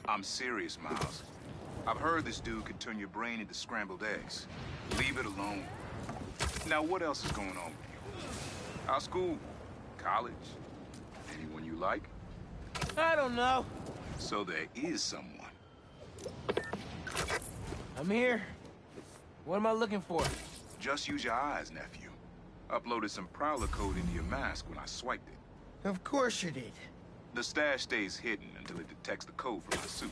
I'm serious, Miles. I've heard this dude can turn your brain into scrambled eggs. Leave it alone. Now, what else is going on with you? How's school? College? Anyone you like? I don't know. So there is someone. I'm here. What am I looking for? Just use your eyes, nephew. Uploaded some Prowler code into your mask when I swiped it. Of course you did. The stash stays hidden until it detects the code from my suit.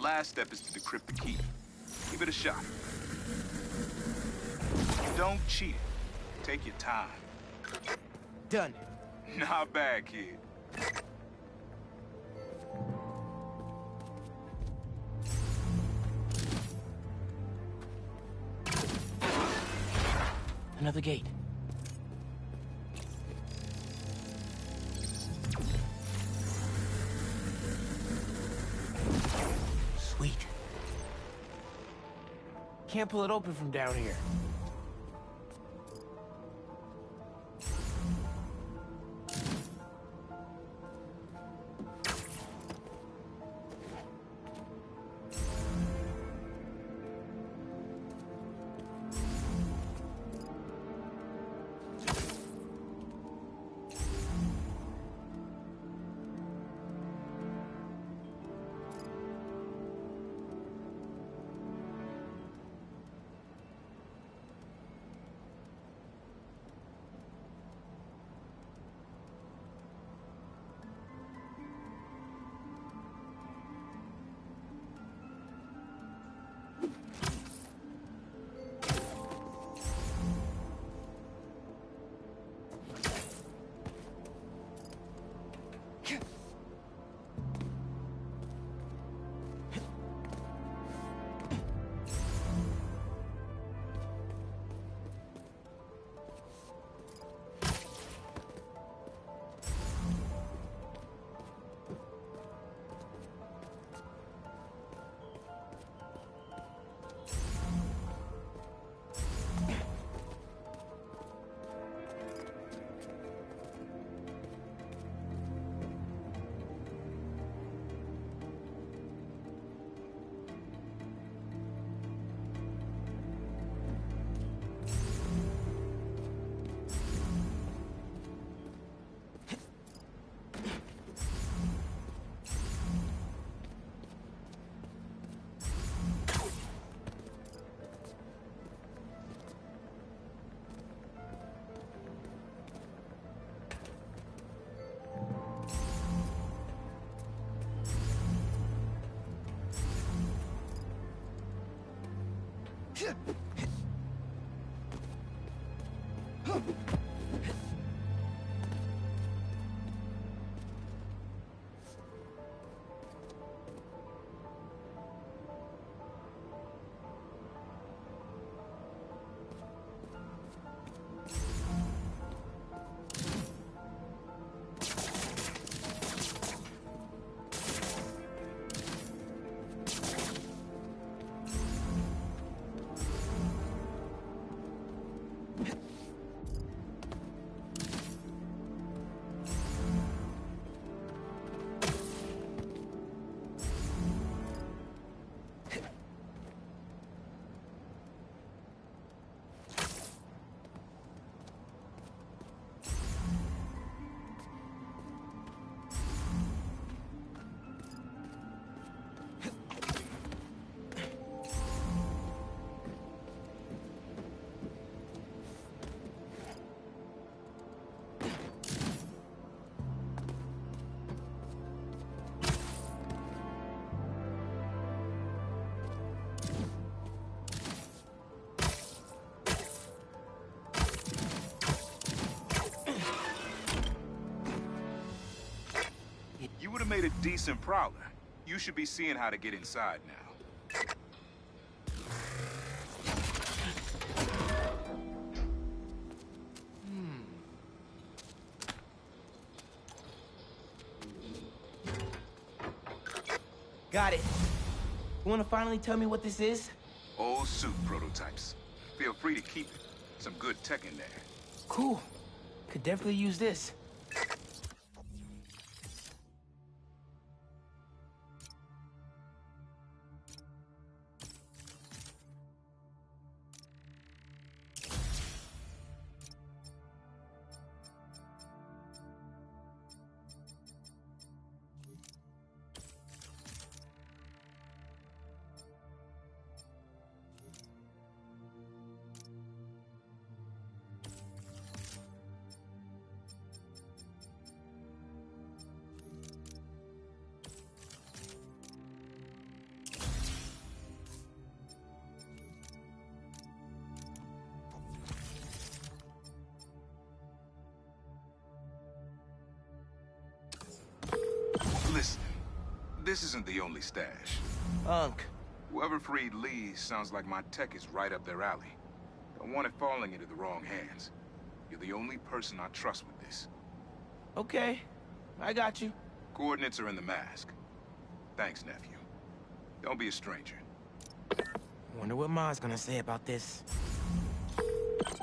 Last step is to decrypt the key. Give it a shot. Don't cheat it. Take your time. Done. Not bad, kid. Another gate. Sweet. Can't pull it open from down here. You would have made a decent Prowler. You should be seeing how to get inside now. Got it. You wanna finally tell me what this is? Old suit prototypes. Feel free to keep it. Some good tech in there. Cool. Could definitely use this. Listen, this isn't the only stash. Unc. Whoever freed Lee sounds like my tech is right up their alley. Don't want it falling into the wrong hands. You're the only person I trust with this. Okay. I got you. Coordinates are in the mask. Thanks, nephew. Don't be a stranger. Wonder what Ma's gonna say about this.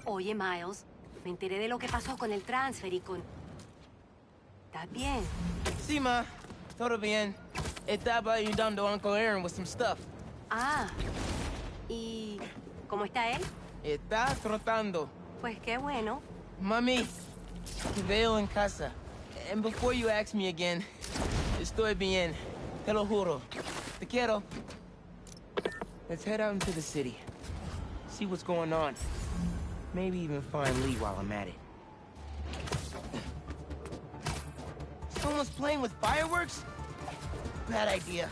Oye, Miles, me enteré de lo que pasó con el transfer y con... ¿Estás bien? Sí, Ma. Todo bien. Estaba ayudando a Uncle Aaron with some stuff. Ah. ¿Y cómo está él? Está tratando. Pues qué bueno. Mami, te veo en casa. And before you ask me again, estoy bien. Te lo juro. Te quiero. Let's head out into the city. See what's going on. Maybe even find Lee while I'm at it. Someone's playing with fireworks? Bad idea.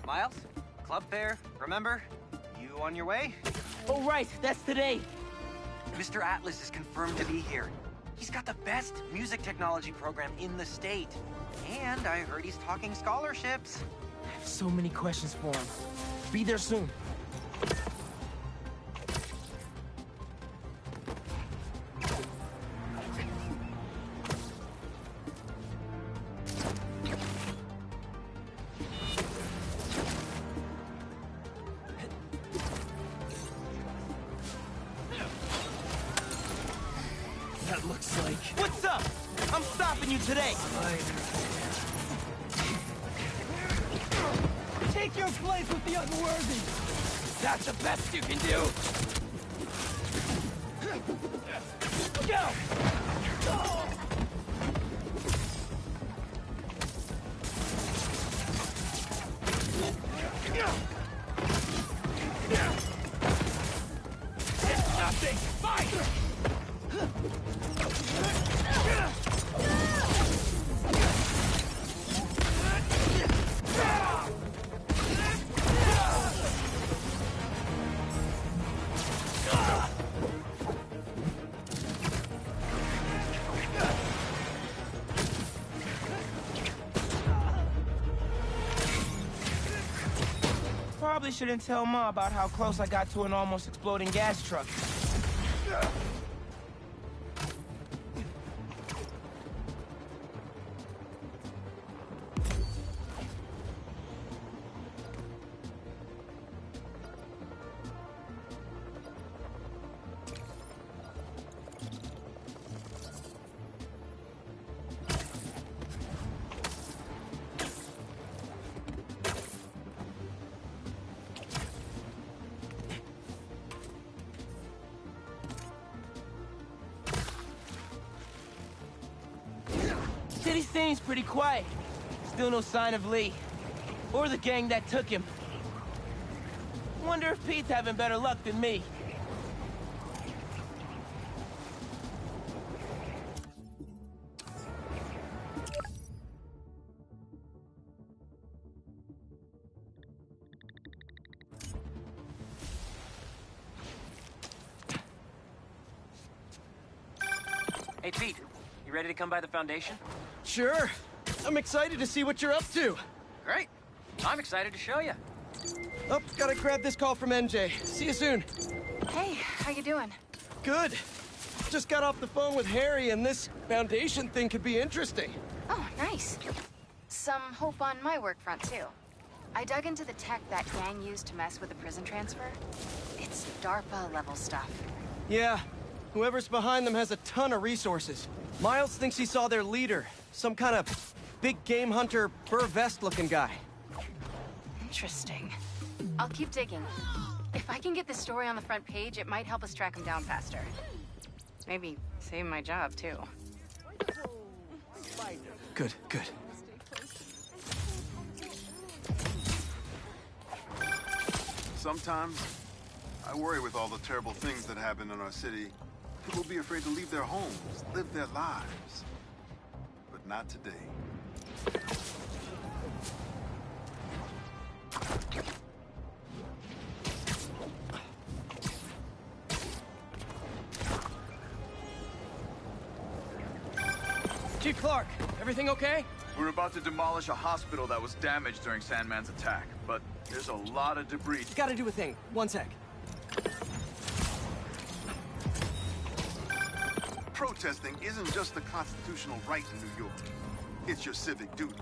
Miles? Club fair, remember? You on your way? Oh, right, that's today. Mr. Atlas is confirmed to be here. He's got the best music technology program in the state. And I heard he's talking scholarships. I have so many questions for him. Be there soon. That looks like... What's up? I'm stopping you today. Take your place with the unworthy! That's the best you can do. Go! It's nothing! Fight! Probably shouldn't tell Ma about how close I got to an almost exploding gas truck. City seems pretty quiet. Still no sign of Lee. Or the gang that took him. Wonder if Pete's having better luck than me. Hey, Pete, you ready to come by the Foundation? Sure. I'm excited to see what you're up to. Great. I'm excited to show you. Oh, gotta grab this call from NJ. See you soon. Hey, how you doing? Good. Just got off the phone with Harry, and this Foundation thing could be interesting. Oh, nice. Some hope on my work front, too. I dug into the tech that gang used to mess with the prison transfer. It's DARPA-level stuff. Yeah, whoever's behind them has a ton of resources. Miles thinks he saw their leader, some kind of big game hunter, fur vest-looking guy. Interesting. I'll keep digging. If I can get this story on the front page, it might help us track him down faster. Maybe save my job, too. Good, good. Sometimes, I worry with all the terrible things that happen in our city. People be afraid to leave their homes, live their lives. But not today. Chief Clark, everything okay? We're about to demolish a hospital that was damaged during Sandman's attack, but there's a lot of debris. Gotta do a thing. One sec. Protesting isn't just a constitutional right in New York. It's your civic duty.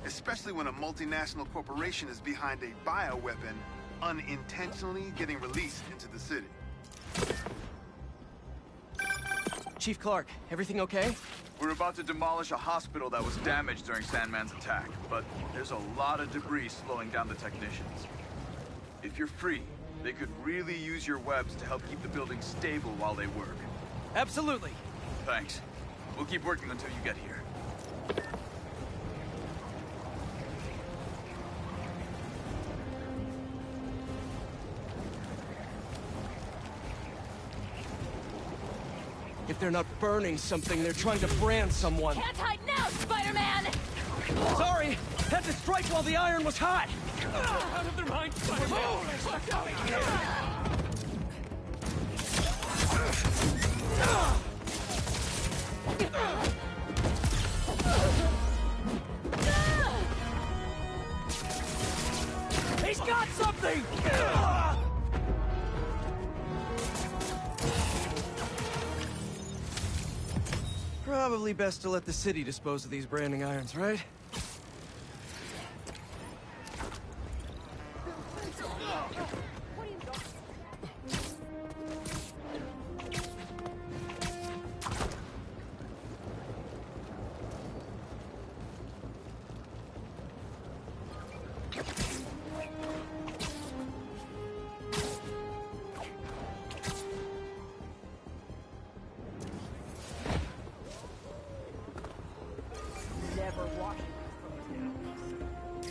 Especially when a multinational corporation is behind a bioweapon unintentionally getting released into the city. Chief Clark, everything okay? We're about to demolish a hospital that was damaged during Sandman's attack, but there's a lot of debris slowing down the technicians. If you're free, they could really use your webs to help keep the building stable while they work. Absolutely. Thanks. We'll keep working until you get here. If they're not burning something, they're trying to brand someone. Can't hide now, Spider-Man! Sorry! Had to strike while the iron was hot! Out of their minds, Spider-Man! He's got something! Probably best to let the city dispose of these branding irons, right?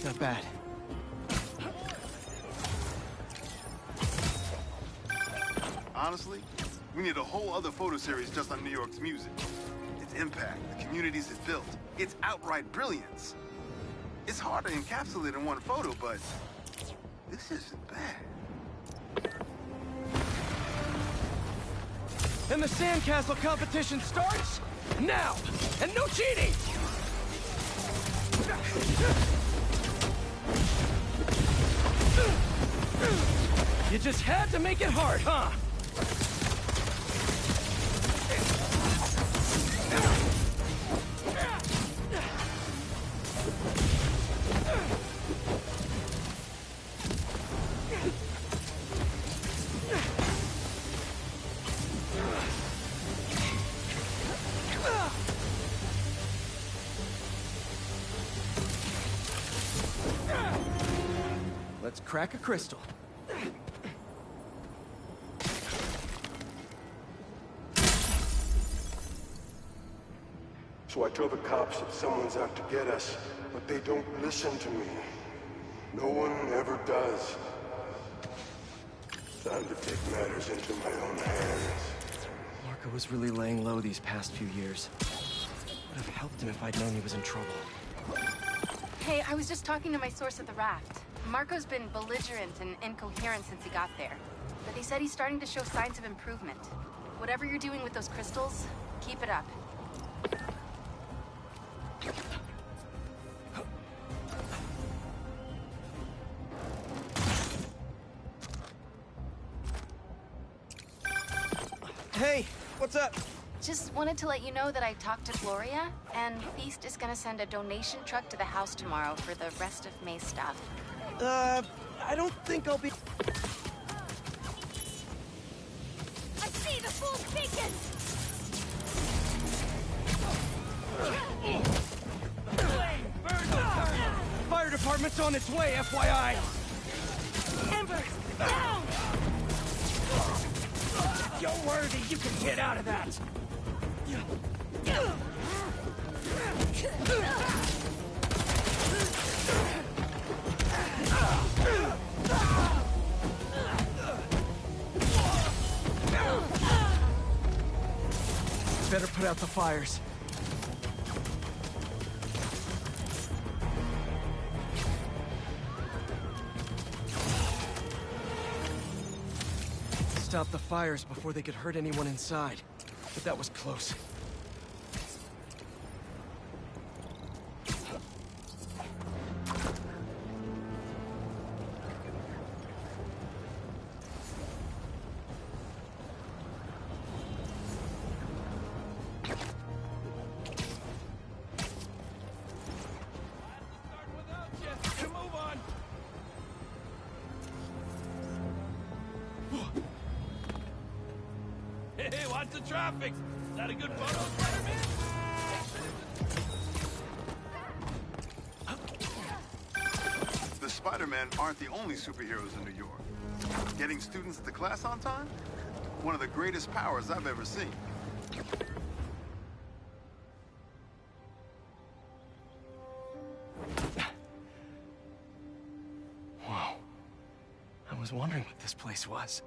Not bad. Honestly, we need a whole other photo series just on New York's music. Its impact, the communities it built, its outright brilliance. It's hard to encapsulate in one photo, but this isn't bad. And the sandcastle competition starts now! And no cheating! You just had to make it hard, huh? Let's crack a crystal. So I tell the cops that someone's out to get us, but they don't listen to me. No one ever does. Time to take matters into my own hands. Marco was really laying low these past few years. Would have helped him if I'd known he was in trouble. Hey, I was just talking to my source at the raft. Marco's been belligerent and incoherent since he got there. But he said he's starting to show signs of improvement. Whatever you're doing with those crystals, keep it up. Hey, what's up? Just wanted to let you know that I talked to Gloria, and Feast is gonna send a donation truck to the house tomorrow for the rest of May's stuff. I don't think I'll be... I see the full beacon! Fire department's on its way, FYI! Ember, down! You're worthy. You can get out of that. Better put out the fires. Stop the fires before they could hurt anyone inside. But that was close. Hey, watch the traffic. Is that a good photo, Spider-Man? The Spider-Men aren't the only superheroes in New York. Getting students to class on time? One of the greatest powers I've ever seen. Whoa. I was wondering what this place was.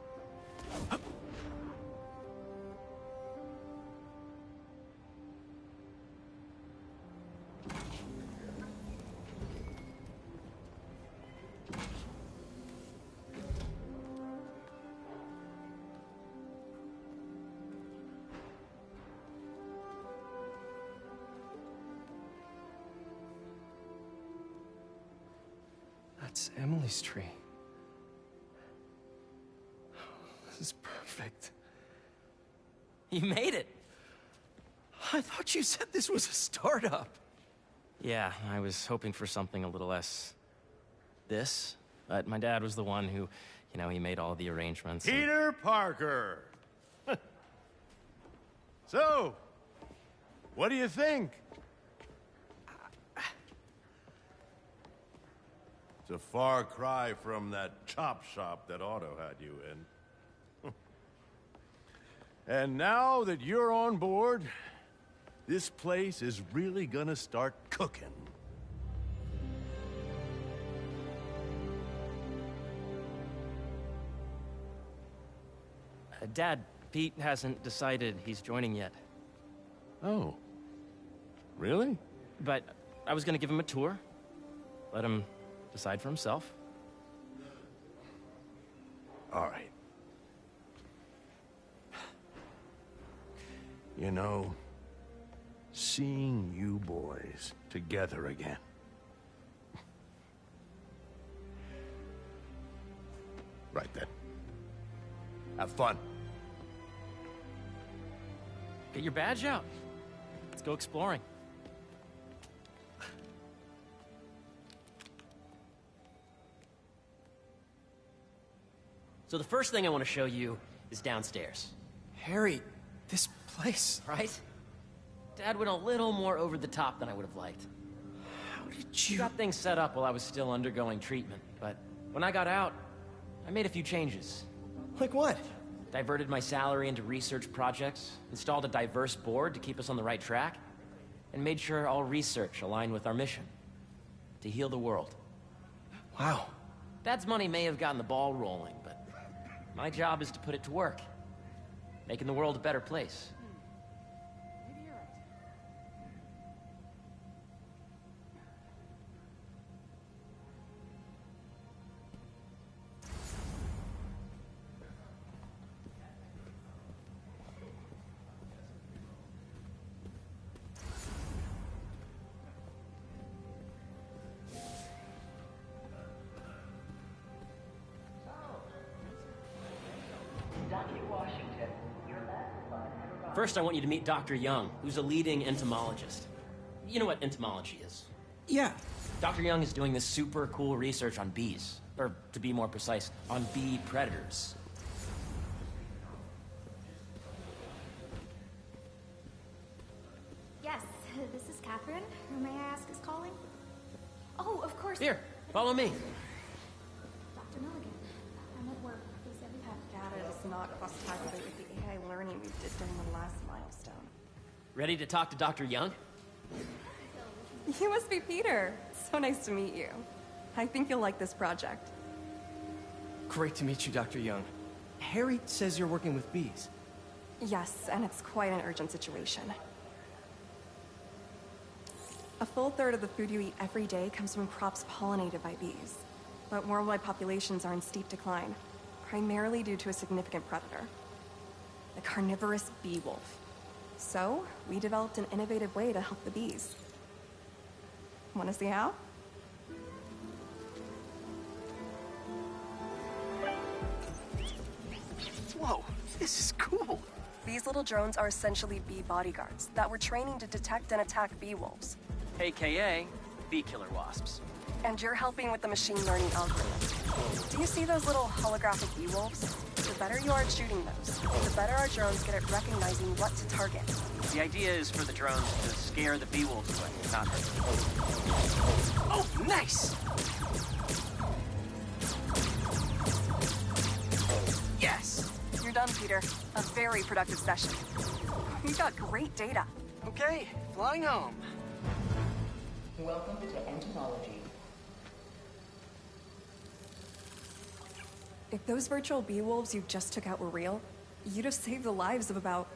That's Emily's tree. This is perfect. You made it. I thought you said this was a startup. Yeah, I was hoping for something a little less... this. But my dad was the one who, he made all the arrangements. and- Peter Parker! So, what do you think? It's a far cry from that chop shop that Otto had you in. And now that you're on board, this place is really gonna start cooking. Dad, Pete hasn't decided he's joining yet. Oh. Really? But I was gonna give him a tour. Let him decide for himself. All right. You know, seeing you boys together again. Right then. Have fun. Get your badge out. Let's go exploring. So the first thing I want to show you is downstairs. Harry, this place... Right? Dad went a little more over the top than I would have liked. How did you... Got things set up while I was still undergoing treatment, but when I got out, I made a few changes. Like what? Diverted my salary into research projects, installed a diverse board to keep us on the right track, and made sure all research aligned with our mission. To heal the world. Wow. Dad's money may have gotten the ball rolling, but my job is to put it to work. Making the world a better place. Dr. Washington, your last First, I want you to meet Dr. Young, who's a leading entomologist. You know what entomology is? Yeah. Dr. Young is doing this super cool research on bees. Or, to be more precise, on bee predators. Yes, this is Catherine. Who may I ask is calling? Oh, of course. Here, follow me. Dr. Milligan. I'm at work. He said we have Data does not cross-tabulate with the AI learning we did during the last milestone. Ready to talk to Dr. Young? You must be Peter. So nice to meet you. I think you'll like this project. Great to meet you, Dr. Young. Harry says you're working with bees. Yes, and it's quite an urgent situation. A full third of the food you eat every day comes from crops pollinated by bees. But worldwide populations are in steep decline, primarily due to a significant predator, the carnivorous bee wolf. So, we developed an innovative way to help the bees. Want to see how? Whoa, this is cool. These little drones are essentially bee bodyguards that we're training to detect and attack bee wolves. AKA bee killer wasps. And you're helping with the machine learning algorithm. Do you see those little holographic bee wolves? The better you are at shooting those, the better our drones get at recognizing what to target. The idea is for the drones to scare the bee wolves away, not hurt them. Oh, nice! Yes! You're done, Peter. A very productive session. We got great data. Okay, flying home. Welcome to entomology. If those virtual bee wolves you just took out were real, you'd have saved the lives of about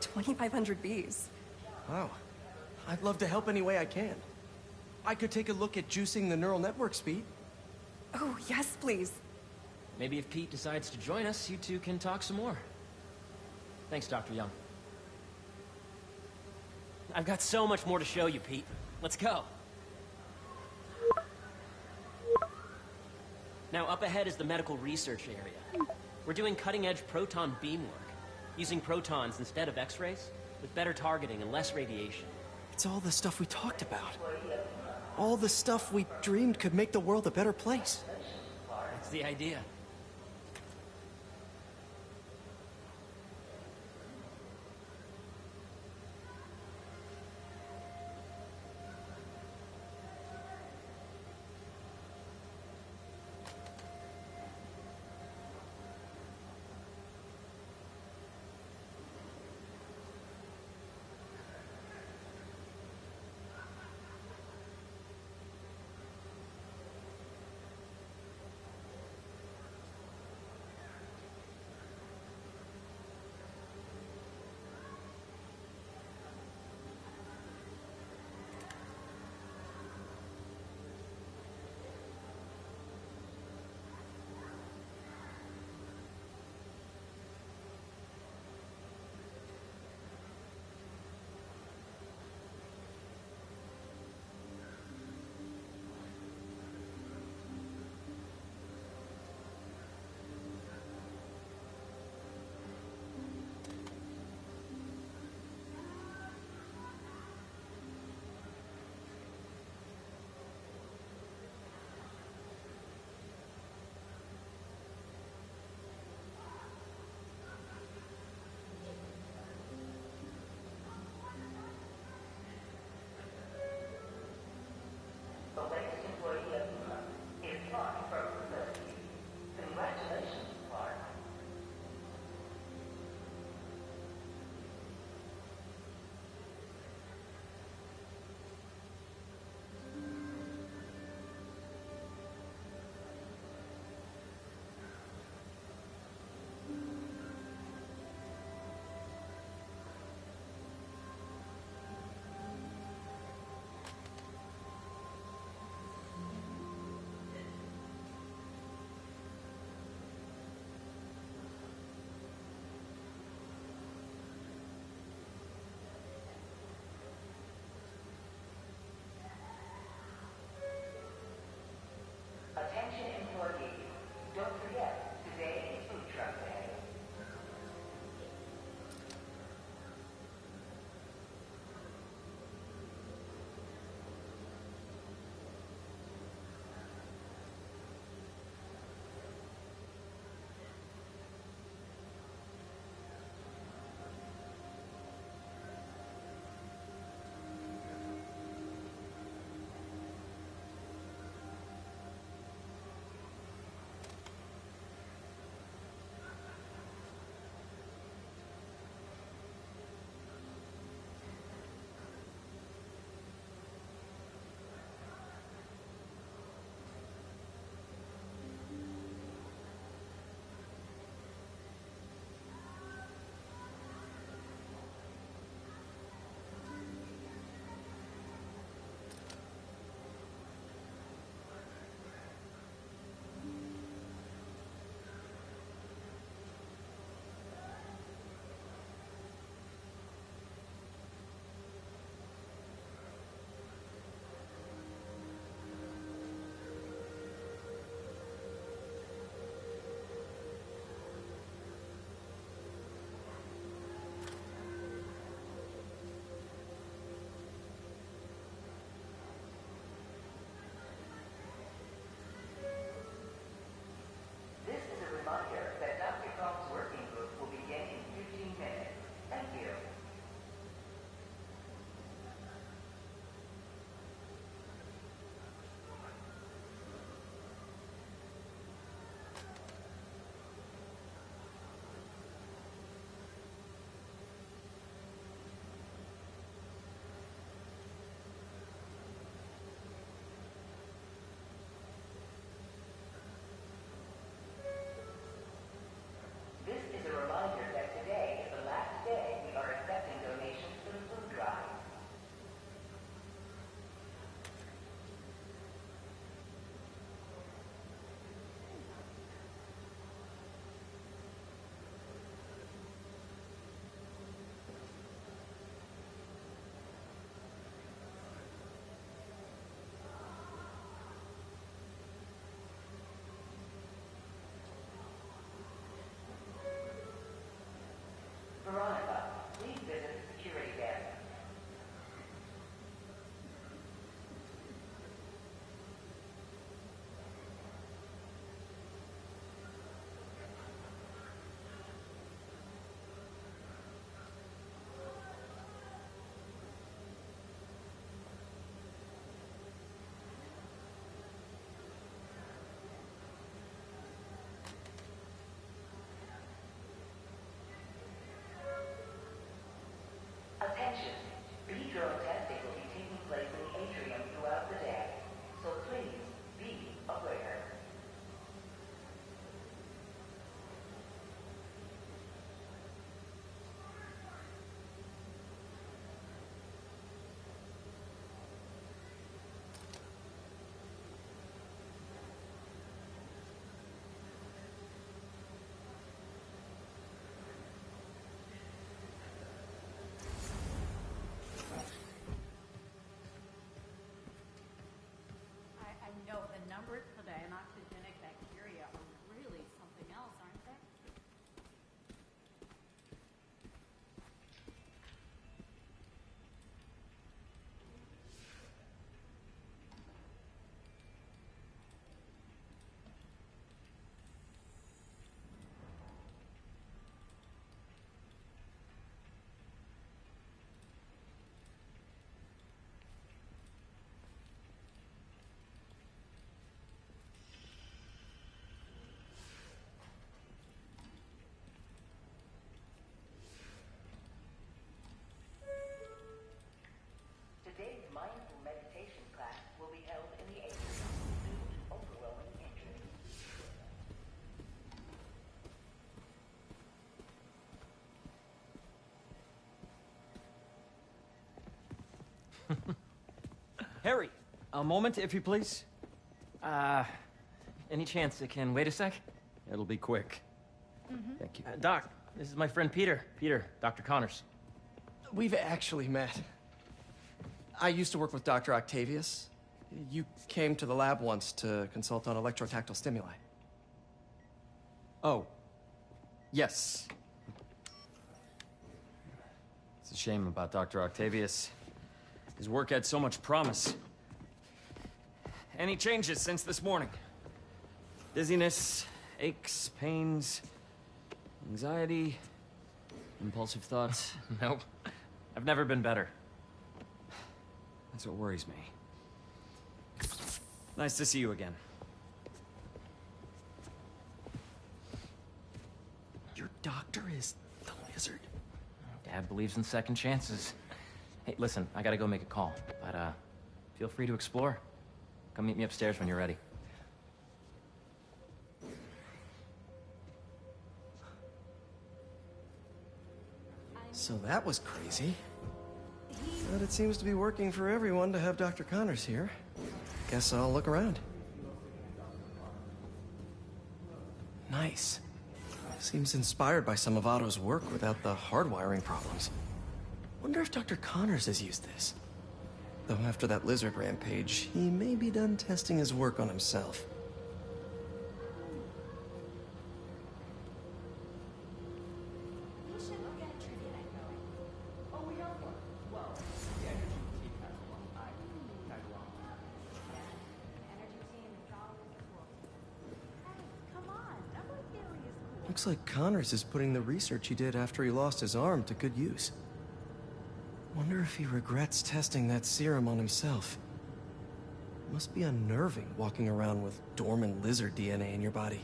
2,500 bees. Wow. I'd love to help any way I can. I could take a look at juicing the neural network speed. Oh, yes, please. Maybe if Pete decides to join us, you two can talk some more. Thanks, Dr. Young. I've got so much more to show you, Pete. Let's go. Now, up ahead is the medical research area. We're doing cutting-edge proton beam work, using protons instead of X-rays, with better targeting and less radiation. It's all the stuff we talked about. All the stuff we dreamed could make the world a better place. That's the idea. Harry, a moment, if you please. Any chance it can wait a sec? It'll be quick. Thank you. Doc, this is my friend Peter. Peter, Dr. Connors. We've actually met. I used to work with Dr. Octavius. You came to the lab once to consult on electrotactile stimuli. Oh. Yes. It's a shame about Dr. Octavius. His work had so much promise. Any changes since this morning? Dizziness, aches, pains, anxiety, impulsive thoughts? Nope. I've never been better. That's what worries me. Nice to see you again. Your doctor is the lizard. Dad believes in second chances. Hey, listen, I gotta go make a call, but feel free to explore. Come meet me upstairs when you're ready. So that was crazy. But it seems to be working for everyone to have Dr. Connors here. Guess I'll look around. Nice. Seems inspired by some of Otto's work without the hardwiring problems. Wonder if Dr. Connors has used this. Though after that lizard rampage, he may be done testing his work on himself. Looks like Connors is putting the research he did after he lost his arm to good use. Wonder if he regrets testing that serum on himself. Must be unnerving walking around with dormant lizard DNA in your body.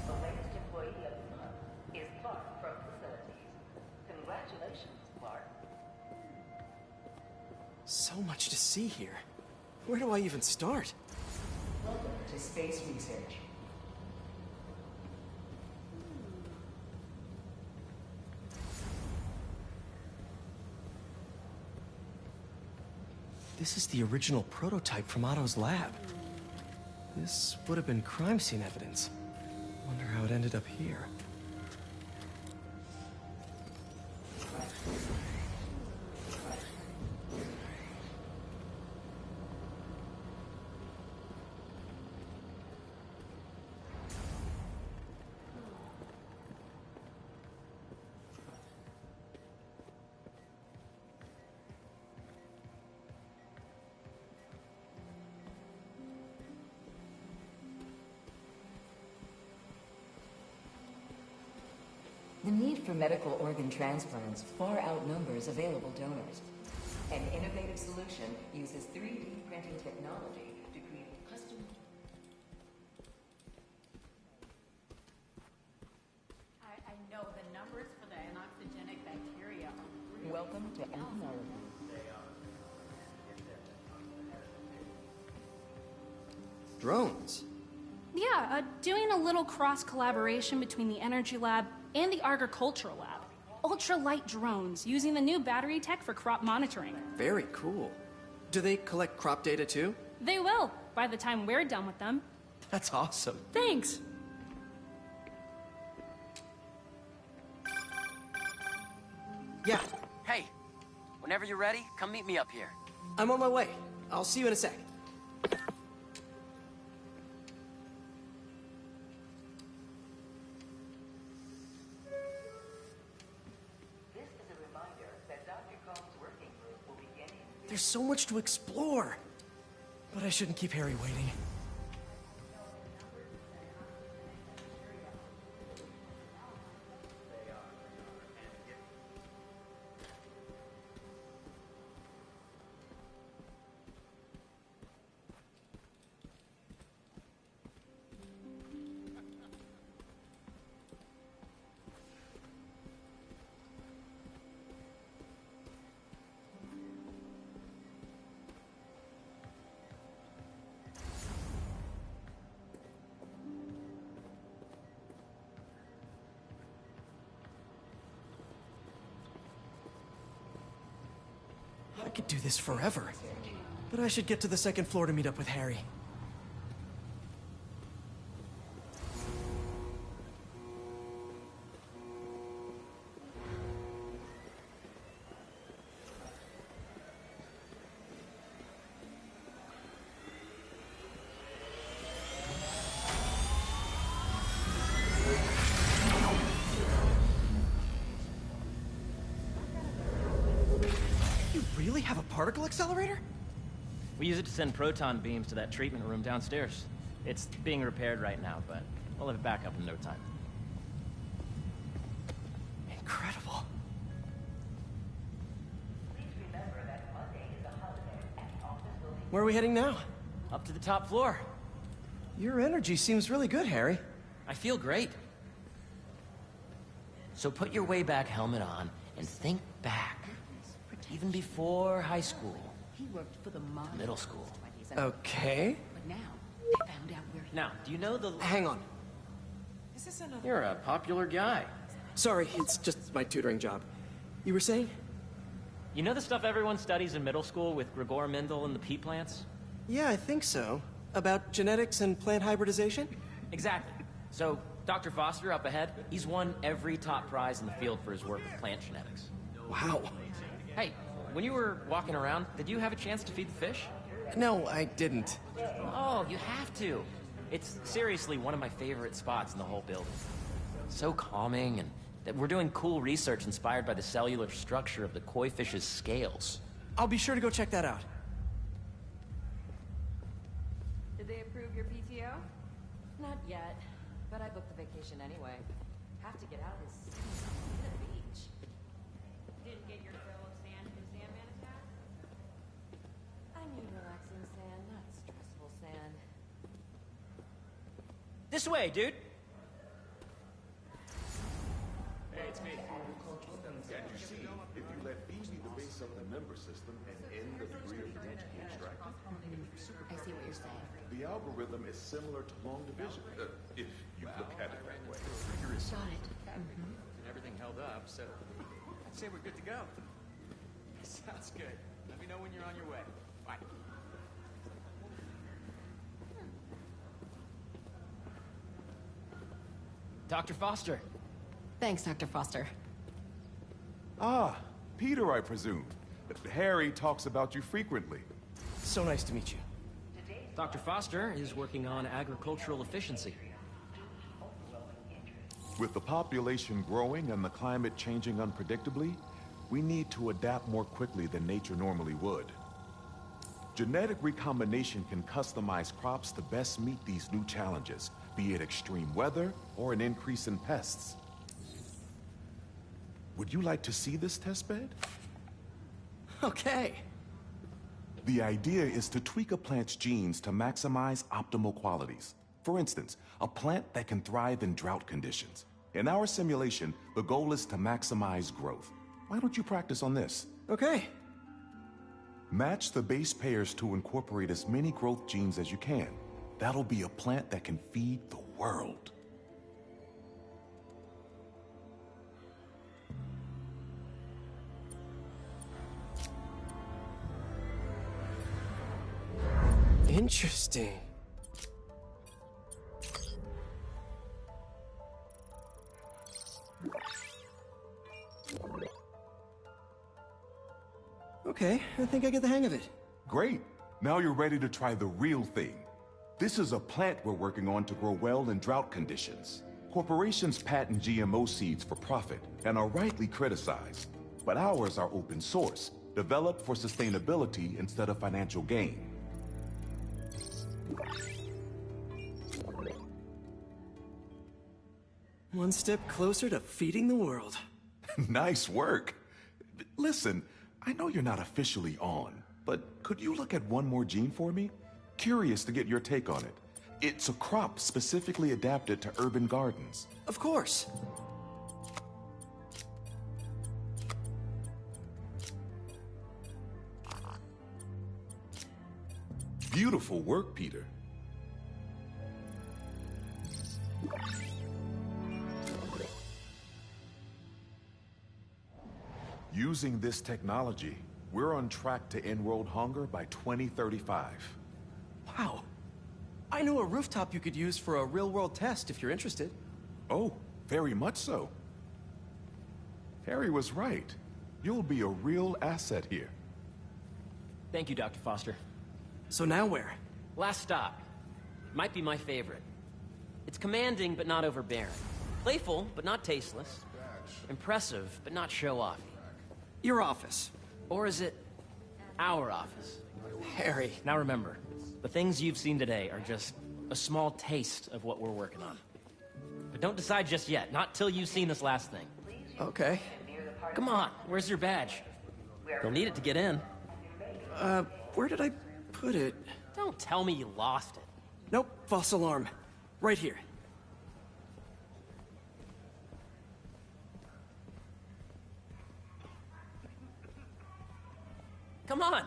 The latest employee of the month is Clark from Facilities. Congratulations, Clark. So much to see here. Where do I even start? Welcome to Space Research. This is the original prototype from Otto's lab. This would have been crime scene evidence. Wonder how it ended up here. The need for medical organ transplants far outnumbers available donors. An innovative solution uses 3D printing technology to create custom... I know the numbers for the anoxygenic bacteria are really... Welcome to entomology. Drones? Yeah, doing a little cross-collaboration between the Energy Lab and the Agricultural Lab. Ultralight drones using the new battery tech for crop monitoring. Very cool. Do they collect crop data too? They will, by the time we're done with them. That's awesome. Thanks. Yeah, Hey, whenever you're ready, come meet me up here. I'm on my way. I'll see you in a sec. This is a reminder that Dr. Combs' working group will begin in... There's so much to explore. But I shouldn't keep Harry waiting. could do this forever. But I should get to the second floor to meet up with Harry. Have a particle accelerator? We use it to send proton beams to that treatment room downstairs. It's being repaired right now, but we'll have it back up in no time. Incredible. Where are we heading now? Up to the top floor. Your energy seems really good, Harry. I feel great. So put your way back helmet on and think back. Even before high school. He worked for the mom. Middle school. Okay. But now, they found out where he... Now, do you know the... Hang on. Is this another... You're a popular guy. Sorry, it's just my tutoring job. You were saying? You know the stuff everyone studies in middle school with Gregor Mendel and the pea plants? Yeah, I think so. About genetics and plant hybridization? Exactly. So, Dr. Foster up ahead, he's won every top prize in the field for his work with plant genetics. Wow. Hey, when you were walking around, did you have a chance to feed the fish? No, I didn't. Oh, you have to. It's seriously one of my favorite spots in the whole building. So calming, and that we're doing cool research inspired by the cellular structure of the koi fish's scales. I'll be sure to go check that out. Did they approve your PTO? Not yet, but I booked the vacation anyway. Have to get out of this city to the beach. Didn't get your fill of sand from Sandman attack? I need relaxing sand, not stressful sand. This way, dude. Hey, it's me. Can't you see? If you let B be the base of the member system and end the degree of dimension extracted, I see what you're saying. the algorithm is similar to long division, if you look at it that way. Got it. And everything held up, so I'd say we're good to go. Sounds good. Let me know when you're on your way. Bye. Dr. Foster. Thanks, Dr. Foster. Ah, Peter, I presume. Harry talks about you frequently. So nice to meet you. Dr. Foster is working on agricultural efficiency. With the population growing and the climate changing unpredictably, we need to adapt more quickly than nature normally would. Genetic recombination can customize crops to best meet these new challenges, be it extreme weather or an increase in pests. Would you like to see this testbed? Okay. The idea is to tweak a plant's genes to maximize optimal qualities. For instance, a plant that can thrive in drought conditions. In our simulation, the goal is to maximize growth. Why don't you practice on this? Okay. Match the base pairs to incorporate as many growth genes as you can. That'll be a plant that can feed the world. Interesting. Okay, I think I get the hang of it. Great. Now you're ready to try the real thing. This is a plant we're working on to grow well in drought conditions. Corporations patent GMO seeds for profit and are rightly criticized. But ours are open source, developed for sustainability instead of financial gain. One step closer to feeding the world. Nice work. Listen, I know you're not officially on, but could you look at one more gene for me? Curious to get your take on it. It's a crop specifically adapted to urban gardens. Of course. Beautiful work, Peter. Using this technology, We're on track to end world hunger by 2035. Wow. I know a rooftop you could use for a real-world test if you're interested. Oh, very much so. Harry was right. You'll be a real asset here. Thank you, Dr. Foster. So now where? Last stop. Might be my favorite. It's commanding, but not overbearing. Playful, but not tasteless. Impressive, but not show-offy. Your office. Or is it our office? Harry. Now remember, the things you've seen today are just a small taste of what we're working on. But don't decide just yet, not till you've seen this last thing. Okay. Come on, where's your badge? You'll need it to get in. Where did I put it? Don't tell me you lost it. Nope, false alarm. Right here. Come on!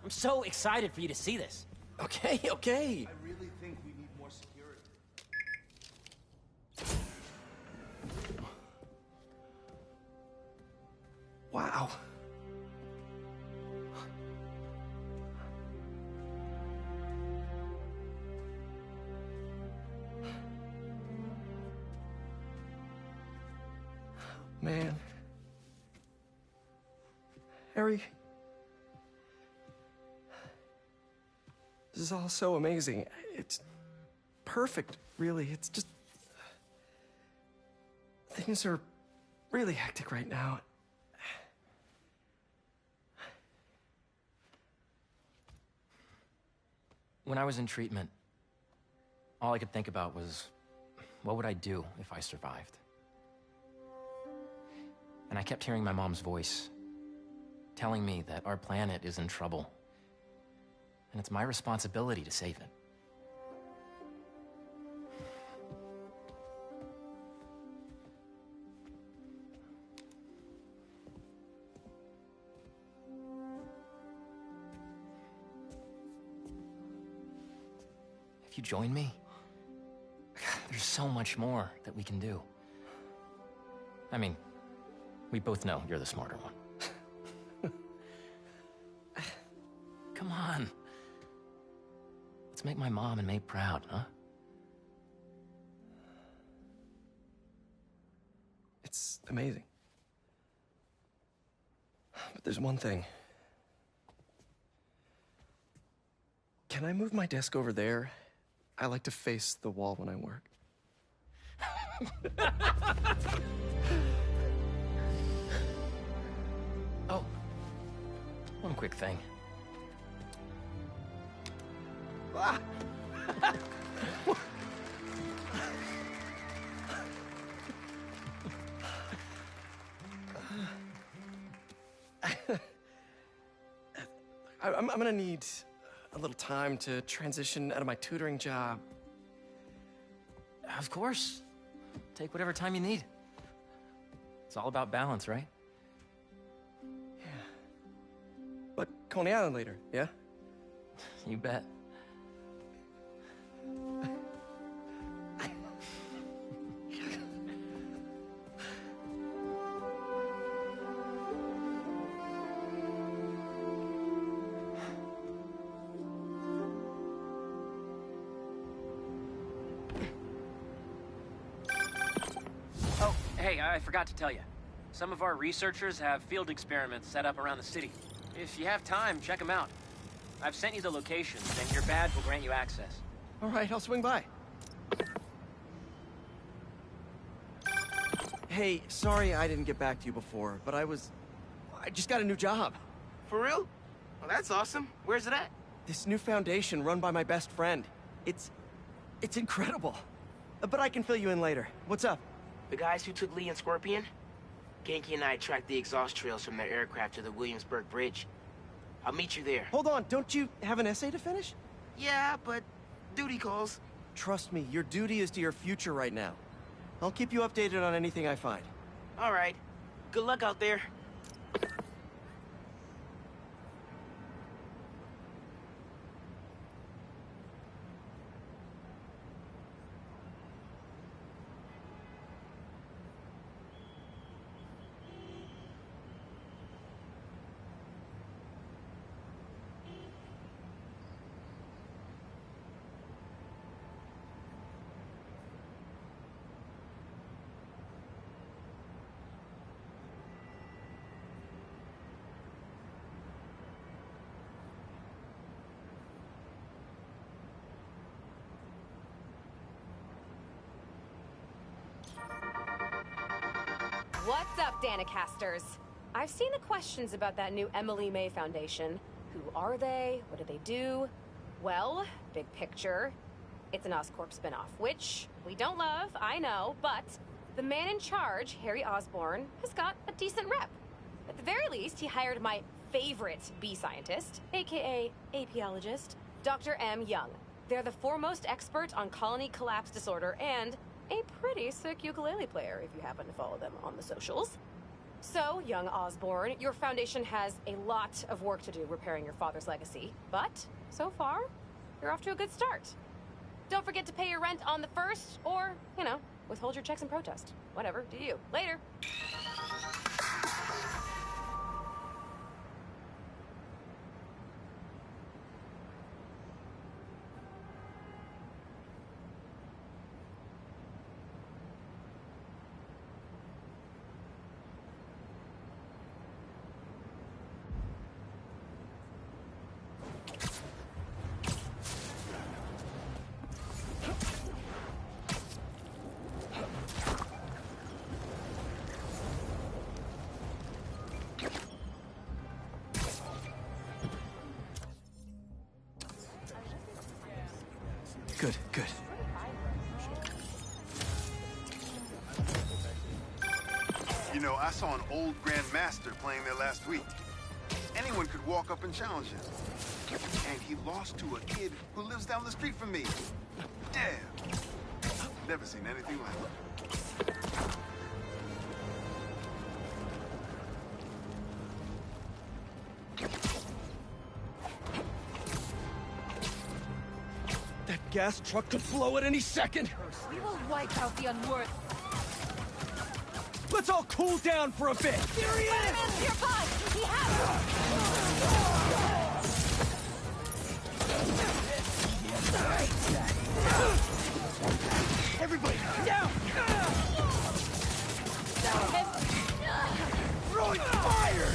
I'm so excited for you to see this. Okay, okay. I really think we need more security. Wow. Man. Harry. This is all so amazing. It's perfect, really. It's just... Things are really hectic right now. When I was in treatment, all I could think about was, what would I do if I survived? And I kept hearing my mom's voice, telling me that our planet is in trouble. And it's my responsibility to save it. If you join me, there's so much more that we can do. I mean, we both know you're the smarter one. Come on. Let's make my mom and May proud, huh? It's amazing. But there's one thing. Can I move my desk over there? I like to face the wall when I work. Oh, one quick thing. Ah. I'm gonna need a little time to transition out of my tutoring job. Of course. Take whatever time you need. It's all about balance, right? Yeah. But Coney Island later, yeah? You bet. Hey, I forgot to tell you. Some of our researchers have field experiments set up around the city. If you have time, check them out. I've sent you the locations, and your badge will grant you access. All right, I'll swing by. Hey, sorry I didn't get back to you before, but I just got a new job. For real? Well, that's awesome. Where's it at? This new foundation run by my best friend. It's incredible. But I can fill you in later. What's up? The guys who took Lee and Scorpion? Ganke and I tracked the exhaust trails from their aircraft to the Williamsburg Bridge. I'll meet you there. Hold on, don't you have an essay to finish? Yeah, but duty calls. Trust me, your duty is to your future right now. I'll keep you updated on anything I find. All right. Good luck out there. What's up, Danicasters? I've seen the questions about that new Emily May Foundation. Who are they? What do they do? Well, big picture, it's an Oscorp spinoff, which we don't love, I know, but the man in charge, Harry Osborn, has got a decent rep. At the very least, he hired my favorite bee scientist, aka apiologist, Dr. M. Young. They're the foremost expert on colony collapse disorder and a pretty sick ukulele player if you happen to follow them on the socials. So, young Osborn, your foundation has a lot of work to do repairing your father's legacy, but so far, you're off to a good start. Don't forget to pay your rent on the 1st, or, you know, withhold your checks in protest. Whatever, do you. Later. Good, good. You know, I saw an old Grand Master playing there last week. Anyone could walk up and challenge him. And he lost to a kid who lives down the street from me. Damn. Never seen anything like it. That gas truck could blow at any second! We will wipe out the unworthy. Let's all cool down for a bit! Here he is! Nearby! He Everybody, down! Throwing fire!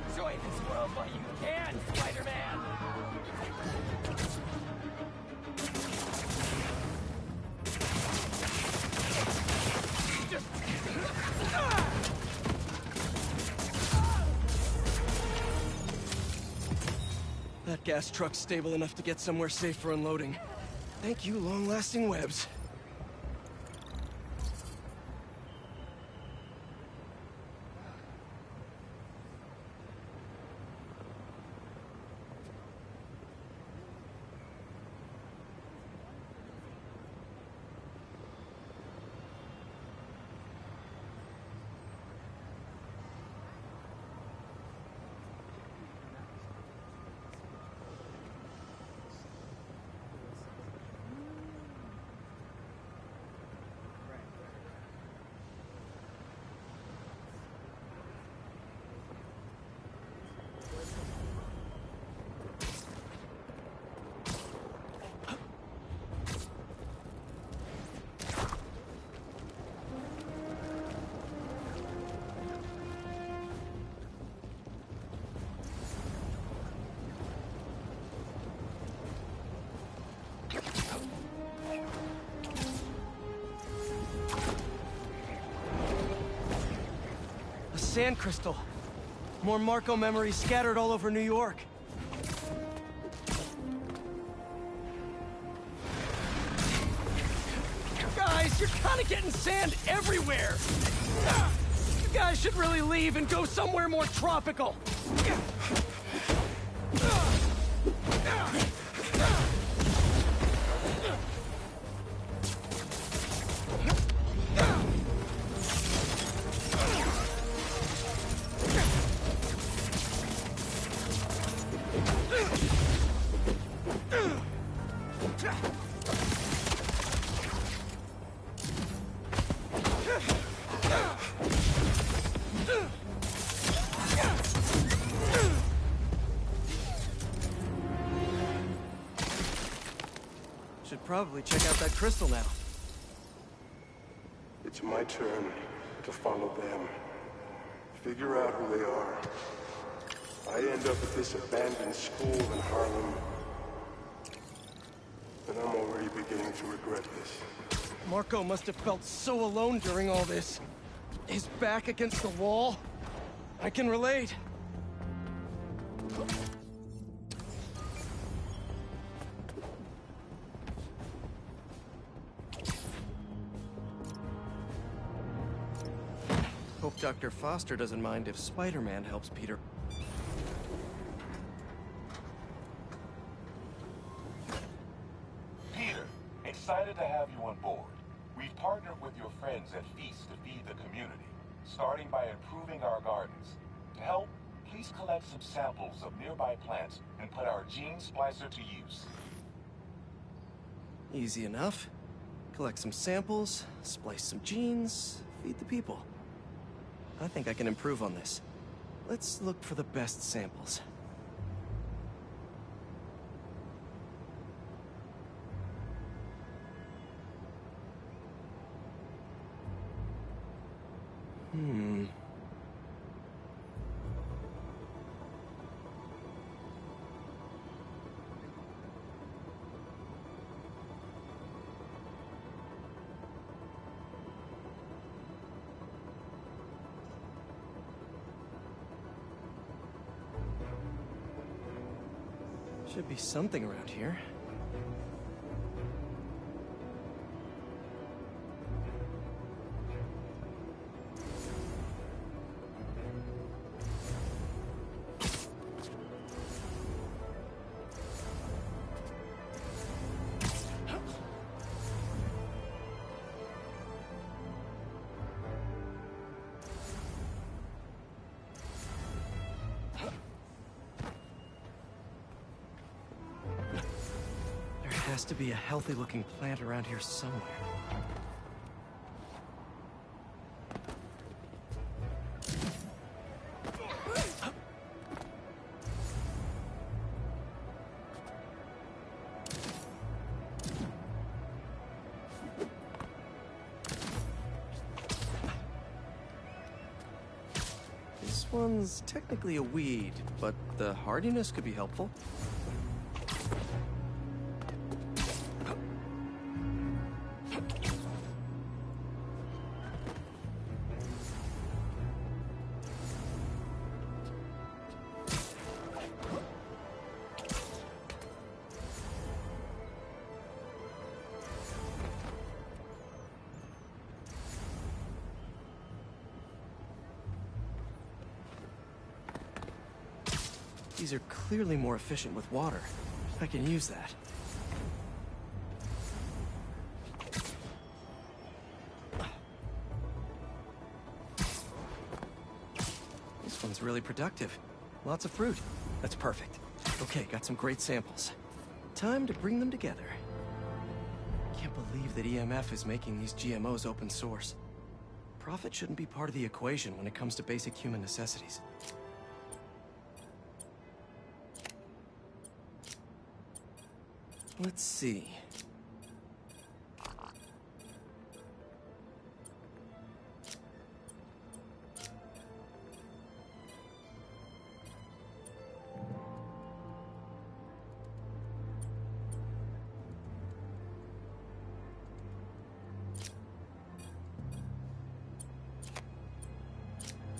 Enjoy this world while you can, Spider-Man! That gas truck's stable enough to get somewhere safe for unloading. Thank you, long-lasting webs. A sand crystal. More Marco memories scattered all over New York. Guys, you're kind of getting sand everywhere! You guys should really leave and go somewhere more tropical! should probably check out that crystal now. It's my turn to follow them. Figure out who they are. I end up at this abandoned school in Harlem. And I'm already beginning to regret this. Marco must have felt so alone during all this. His back against the wall. I can relate. Hope Dr. Foster doesn't mind if Spider-Man helps Peter. Peter, excited to have you on board. We've partnered with your friends at Feast to feed the community, starting by improving our gardens. To help, please collect some samples of nearby plants and put our gene splicer to use. Easy enough. Collect some samples, splice some genes, feed the people. I think I can improve on this. Let's look for the best samples. Should be something around here. There has to be a healthy-looking plant around here somewhere. This one's technically a weed, but the hardiness could be helpful. These are clearly more efficient with water. I can use that. This one's really productive. Lots of fruit. That's perfect. Okay, got some great samples. Time to bring them together. Can't believe that EMF is making these GMOs open source. Profit shouldn't be part of the equation when it comes to basic human necessities. Let's see.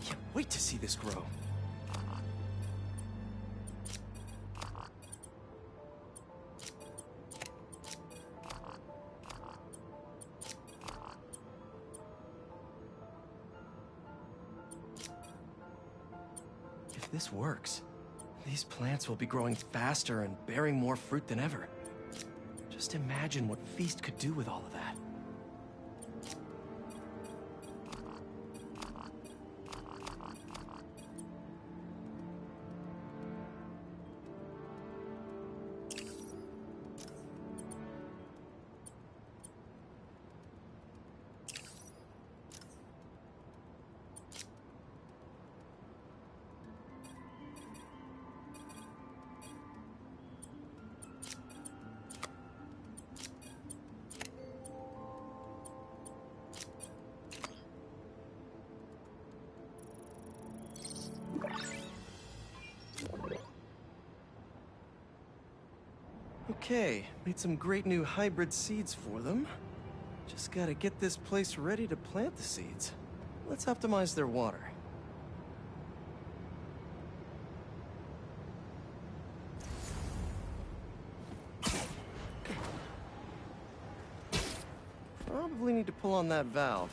Can't wait to see this grow. If this works, these plants will be growing faster and bearing more fruit than ever. Just imagine what Feast could do with all of that. Okay, made some great new hybrid seeds for them. Just gotta get this place ready to plant the seeds. Let's optimize their water. Probably need to pull on that valve.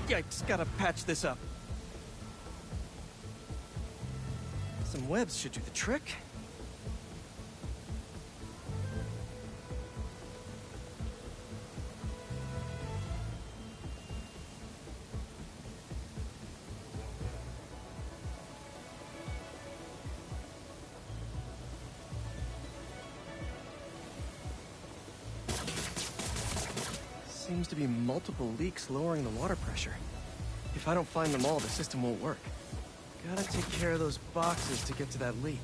Yikes, gotta patch this up. Some webs should do the trick. Seems to be multiple leaks lowering the water pressure. If I don't find them all, the system won't work. Gotta take care of those boxes to get to that leak.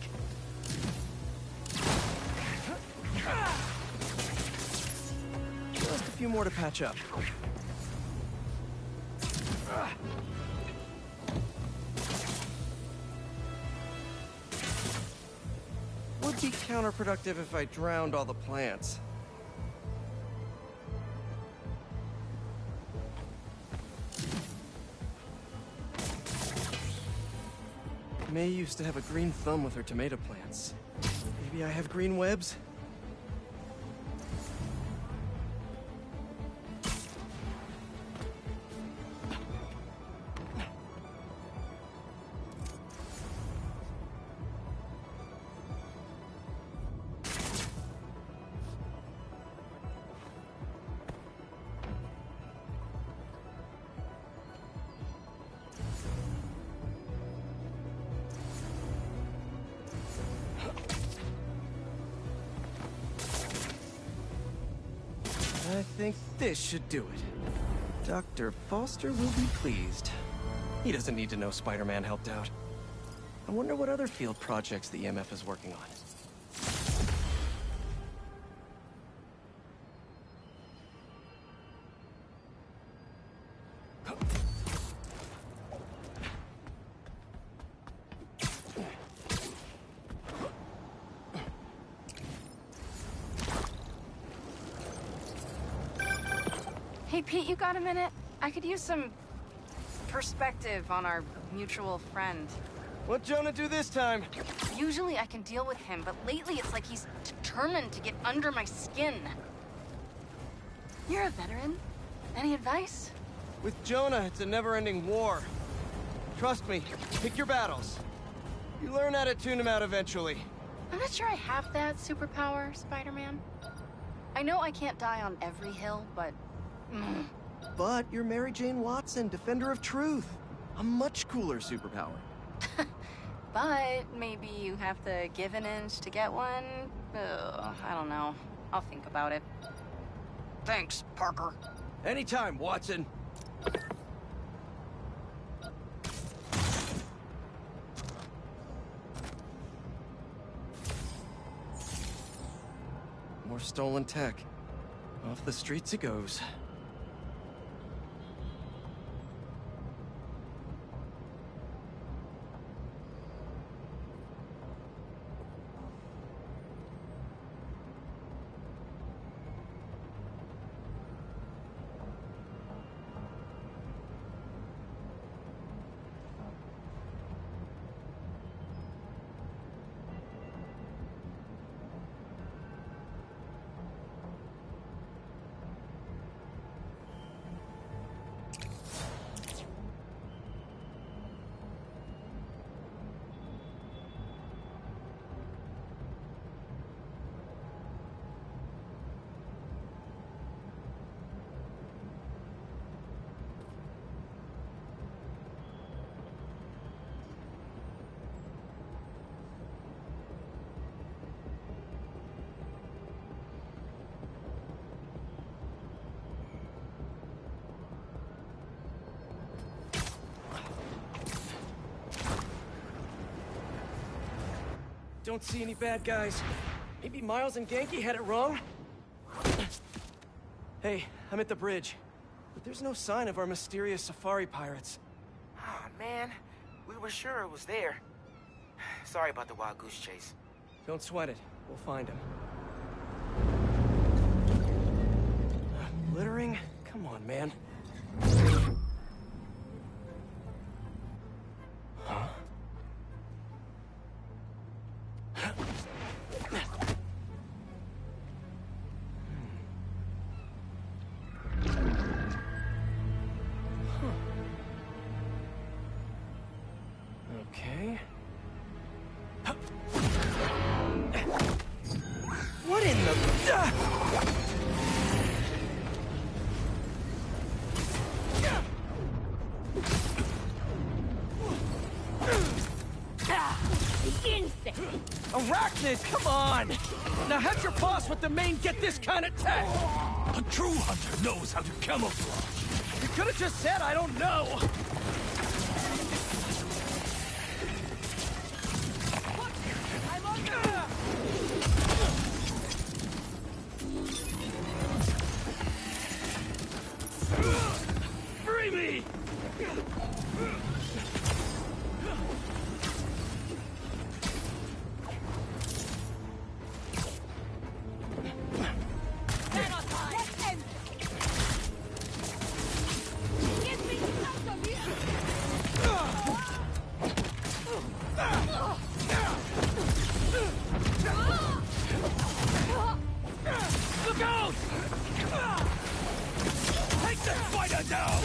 Just a few more to patch up. Would be counterproductive if I drowned all the plants. May used to have a green thumb with her tomato plants. Maybe I have green webs? I think this should do it. Dr. Foster will be pleased. He doesn't need to know Spider-Man helped out. I wonder what other field projects the EMF is working on. Hey, Pete, you got a minute? I could use some perspective on our mutual friend. What'd Jonah do this time? Usually I can deal with him, but lately it's like he's determined to get under my skin. You're a veteran. Any advice? With Jonah, it's a never-ending war. Trust me, pick your battles. You learn how to tune him out eventually. I'm not sure I have that superpower, Spider-Man. I know I can't die on every hill, but... But you're Mary Jane Watson, Defender of Truth. A much cooler superpower. But maybe you have to give an inch to get one? Ugh, I don't know. I'll think about it. Thanks, Parker. Anytime, Watson. More stolen tech. Off the streets it goes. Don't see any bad guys. Maybe Miles and Ganke had it wrong? Hey, I'm at the bridge. But there's no sign of our mysterious safari pirates. Oh, man. We were sure it was there. Sorry about the wild goose chase. Don't sweat it. We'll find him. Littering? Come on, man. Huh? Okay. What in the... Insect! Arachnid, come on! Now have your boss with the main get this kind of tech! A true hunter knows how to camouflage. You could have just said I don't know! I'm under! Free me! Look out! Take the spider down!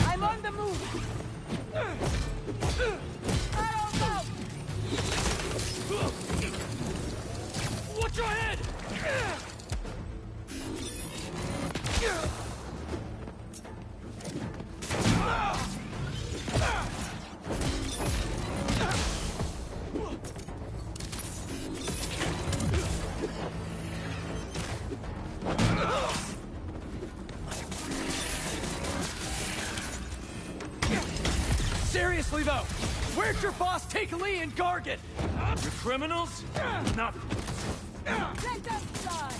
I'm on the move! Watch your head! Seriously, though, where'd your boss take Lee and Gargan? You criminals? Not... Let them fly!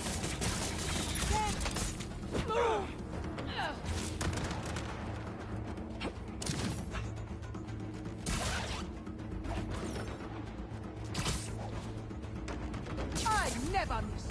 I never miss!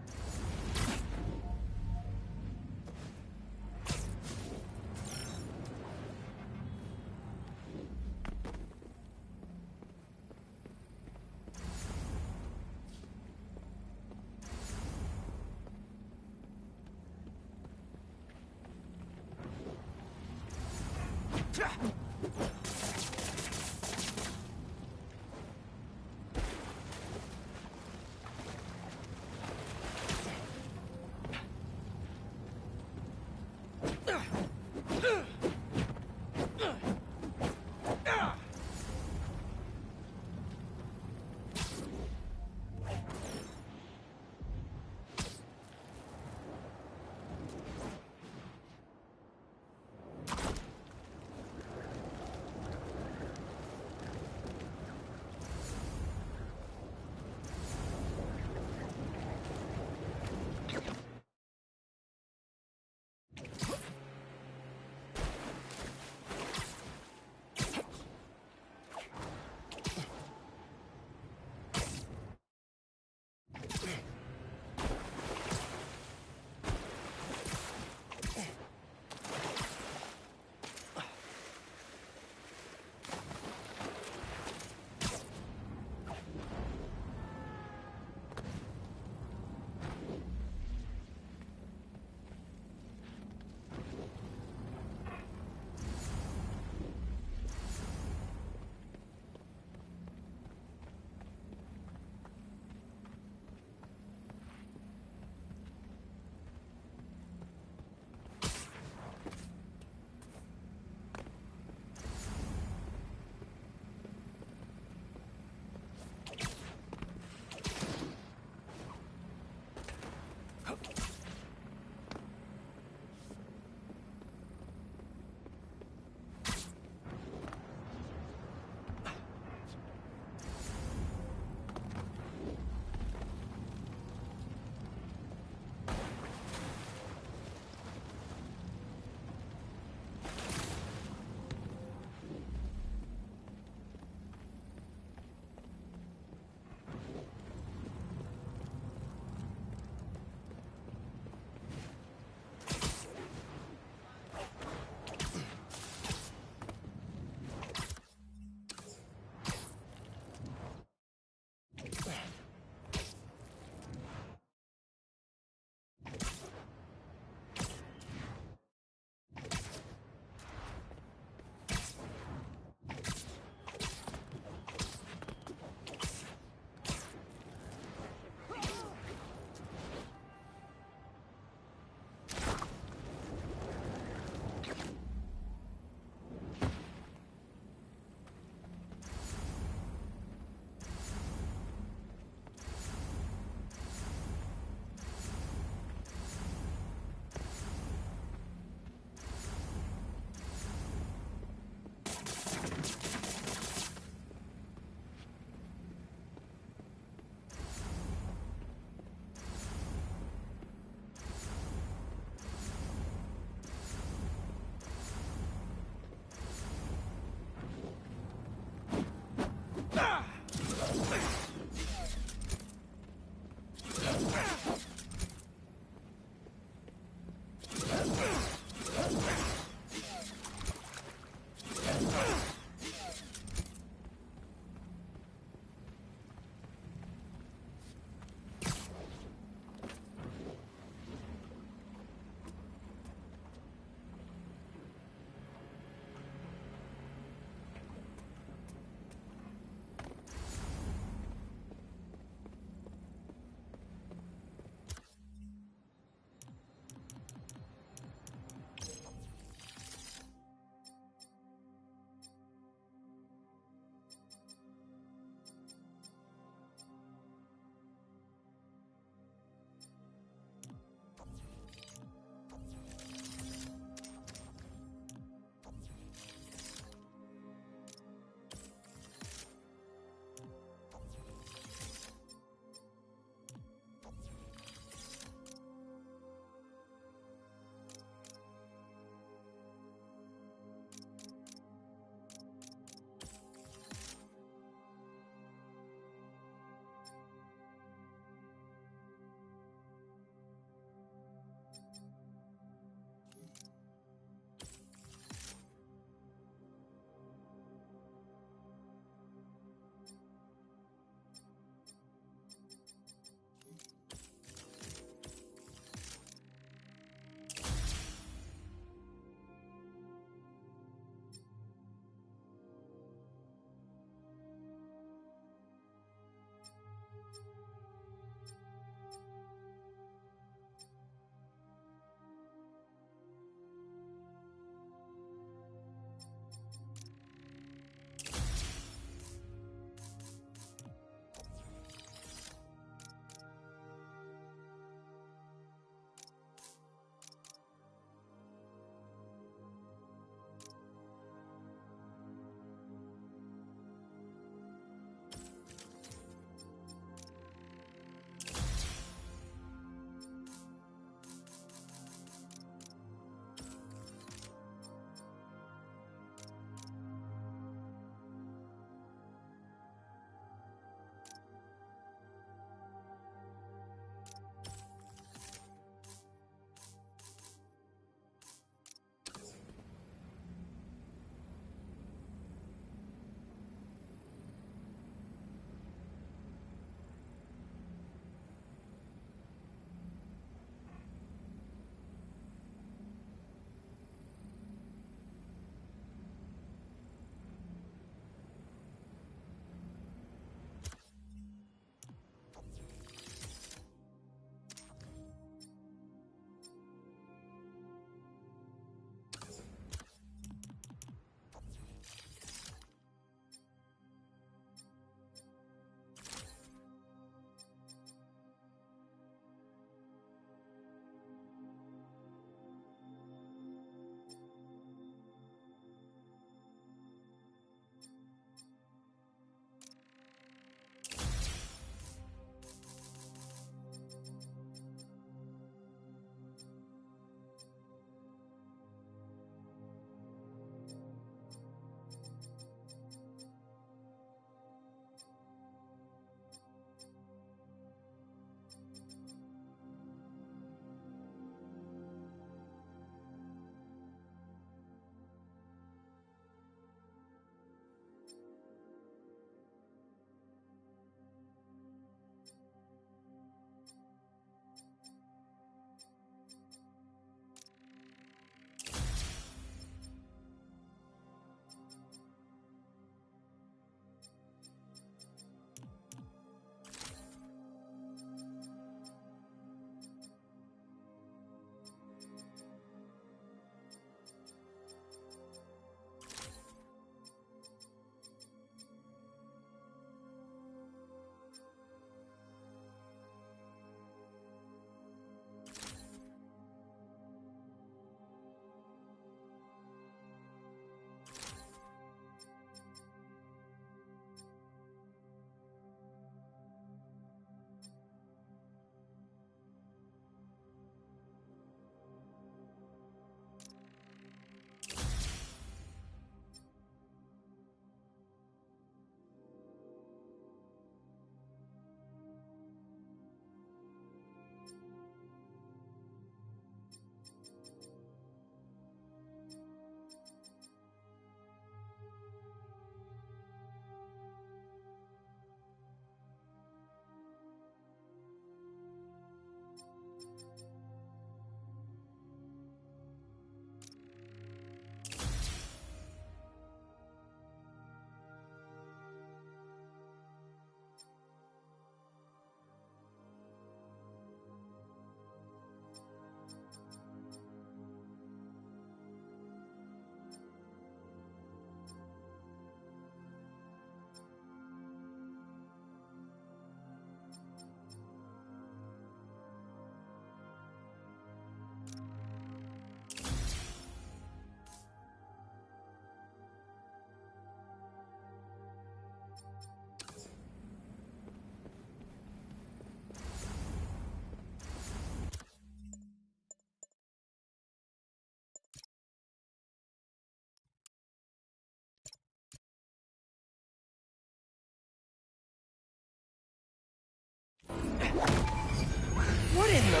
What in the...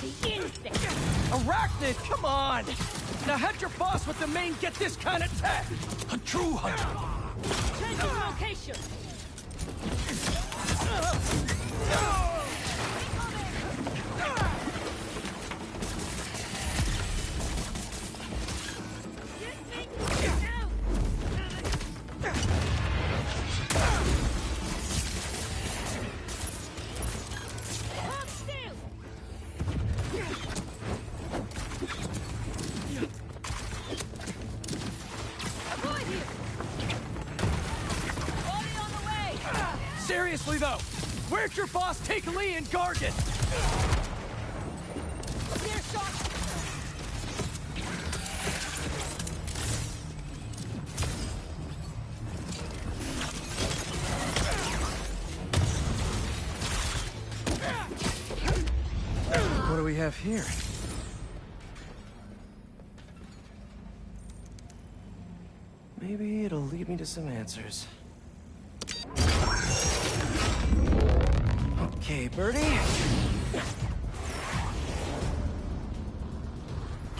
The insect! Arachnid, come on! Now how'd your boss with the main get this kind of tech? A true hunter! Changing location! Seriously though, where'd your boss take Lee and Gargan? What do we have here? Maybe it'll lead me to some answers. Okay, Birdie.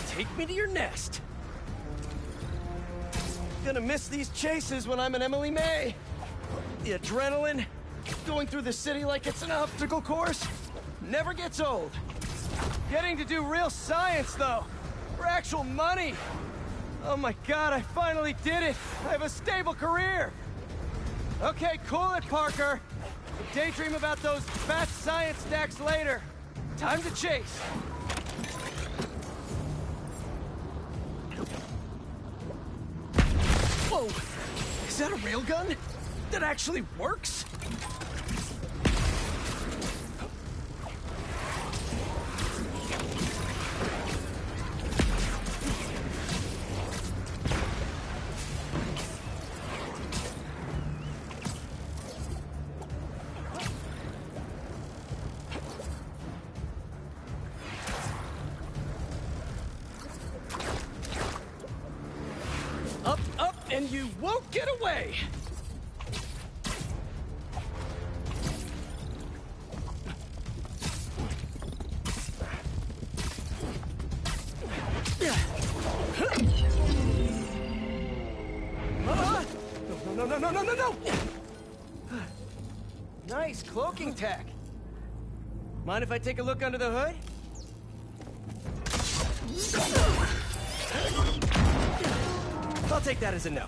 Take me to your nest. Gonna miss these chases when I'm an Emily May. The adrenaline, going through the city like it's an obstacle course, never gets old. Getting to do real science, though. For actual money. Oh my god, I finally did it. I have a stable career. Okay, cool it, Parker. We'll daydream about those fat science stacks later. Time to chase. Whoa! Is that a railgun? That actually works? Up, up, and you won't get away! No! Nice cloaking tech. Mind if I take a look under the hood? I'll take that as a no.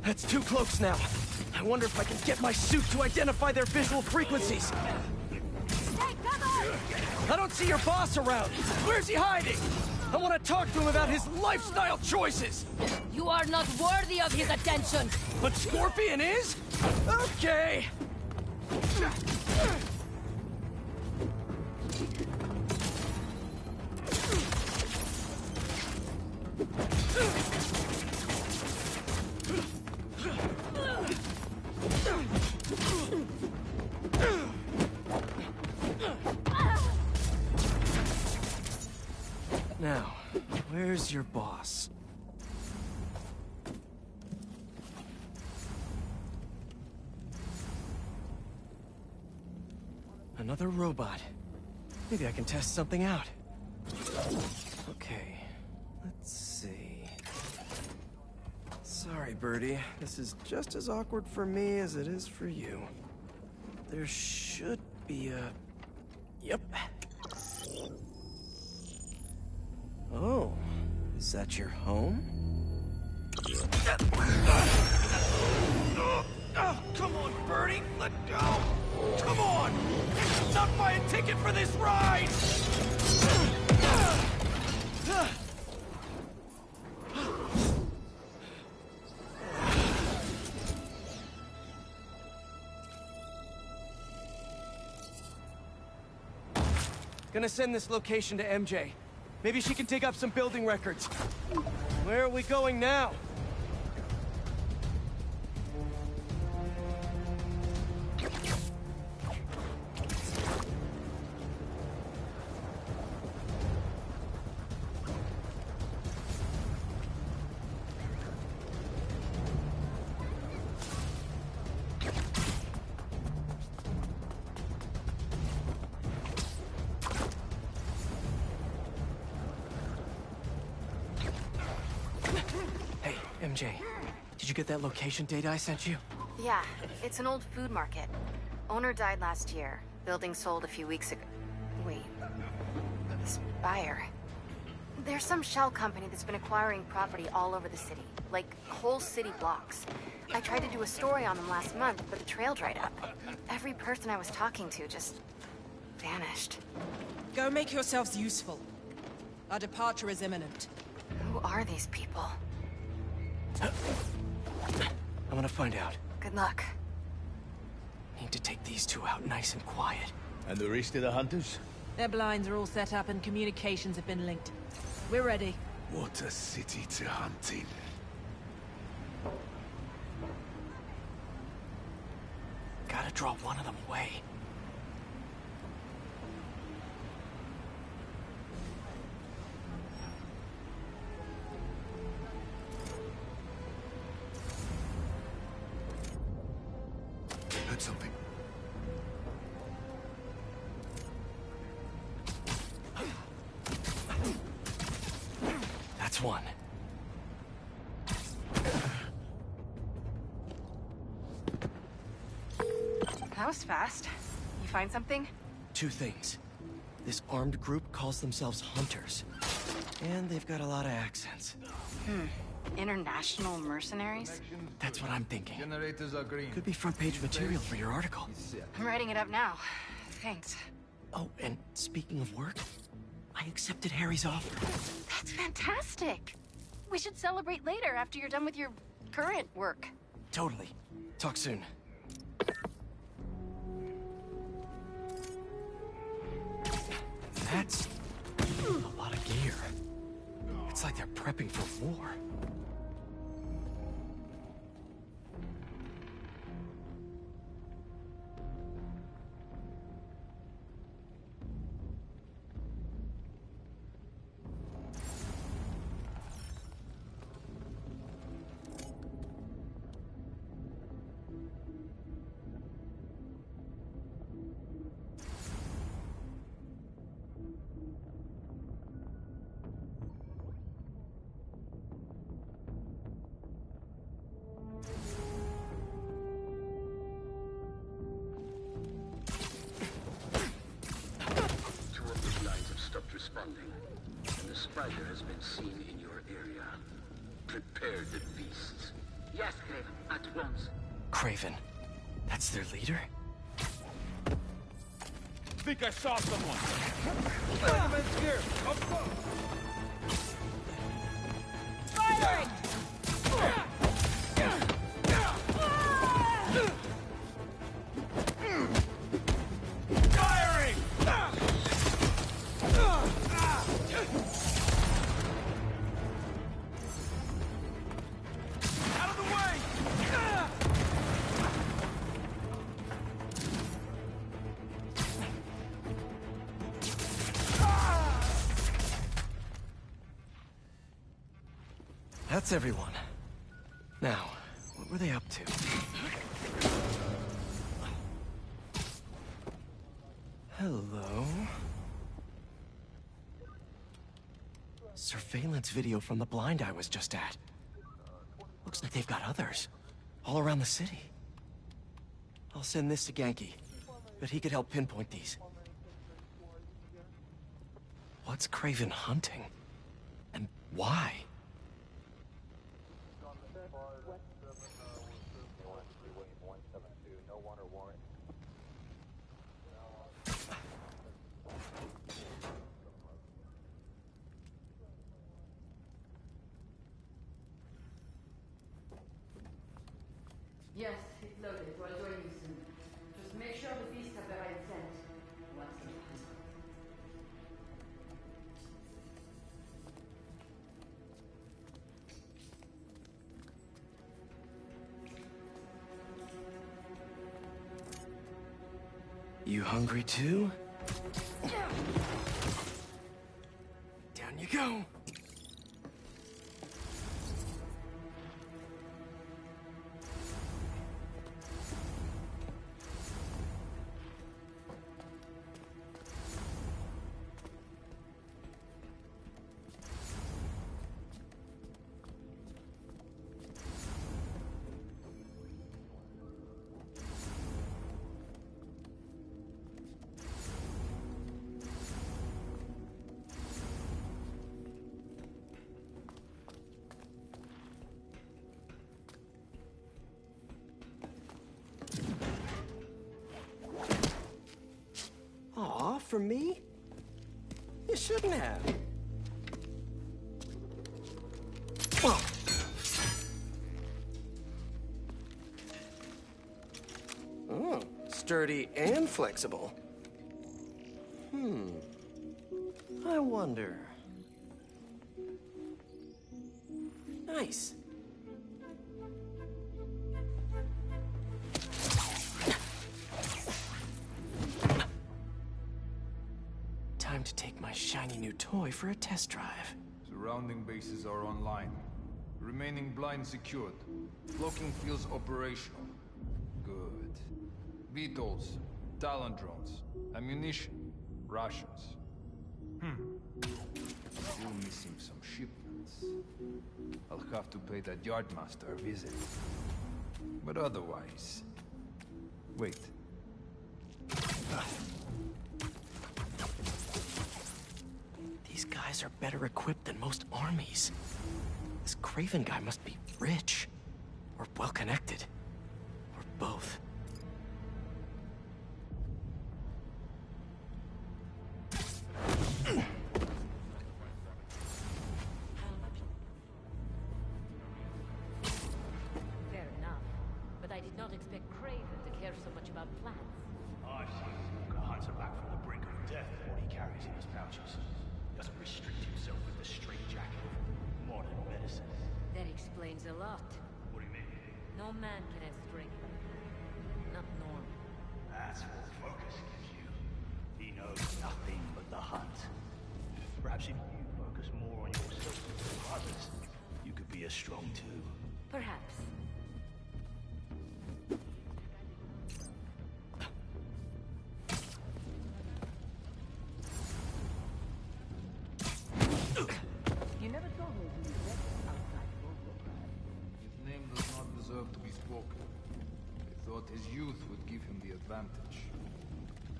That's 2 cloaks now. I wonder if I can get my suit to identify their visual frequencies. Hey, cover! I don't see your boss around. Where's he hiding? I want to talk to him about his lifestyle choices. You are not worthy of his attention. But Scorpion is? Okay. Now, where's your boss? Another robot. Maybe I can test something out. Okay, let's see. Sorry, Birdie. This is just as awkward for me as it is for you. There should be a... Yep. Oh, is that your home? Oh, come on, Birdie, let go! Come on! Not buy a ticket for this ride! Gonna send this location to MJ. Maybe she can dig up some building records. Where are we going now? MJ, did you get that location data I sent you? Yeah, it's an old food market. Owner died last year. Building sold a few weeks ago. Wait. This buyer. There's some shell company that's been acquiring property all over the city. Like, whole city blocks. I tried to do a story on them last month, but the trail dried up. Every person I was talking to just vanished. Go make yourselves useful. Our departure is imminent. Who are these people? I'm gonna find out. Good luck. Need to take these two out nice and quiet. And the rest of the hunters? Their blinds are all set up and communications have been linked. We're ready. What a city to hunt in. Gotta draw one of them away. Heard something. That's one. That was fast. You find something? Two things. This armed group calls themselves Hunters. And they've got a lot of accents. International mercenaries? That's what I'm thinking. Generators are green. Could be front-page material for your article. I'm writing it up now. Thanks. Oh, and speaking of work, I accepted Harry's offer. That's fantastic. We should celebrate later after you're done with your current work. Totally. Talk soon. That's a lot of gear. It's like they're prepping for war. And the spider has been seen in your area. Prepare the beasts. Yes, Craven, at once. Craven? That's their leader? Think I saw someone. Spider-Man's here! Firing! That's everyone. Now, what were they up to? Hello? Surveillance video from the blind I was just at. Looks like they've got others. All around the city. I'll send this to Ganke. Bet he could help pinpoint these. What's Craven hunting? And why? Yes, it's loaded. We'll join you soon. Just make sure the beasts have the right scent. Once You hungry too? Down you go. Aw, for me? You shouldn't have. Whoa. Oh, sturdy and flexible. I wonder. Nice. Time to take my shiny new toy for a test drive. Surrounding bases are online. Remaining blind secured. Cloaking fields operational. Good. VTOLs, Talon drones, ammunition, rations. Still missing some shipments. I'll have to pay that Yardmaster a visit. But otherwise... Wait. These guys are better equipped than most armies. This Craven guy must be rich. Or well-connected. Or both. Fair enough. But I did not expect Craven to care so much about plants. I've seen Walker hunts are back from the brink of death with what he carries in his pouches. Doesn't restrict himself with the straitjacket of modern medicine. That explains a lot. What do you mean? No man can have strength. Not Norm. That's what Focus gives you. He knows nothing but the hunt. Perhaps if you focus more on yourself than others, you could be as strong too. Perhaps. You never told me who you met outside His name does not deserve to be spoken. They thought his youth would give him the advantage.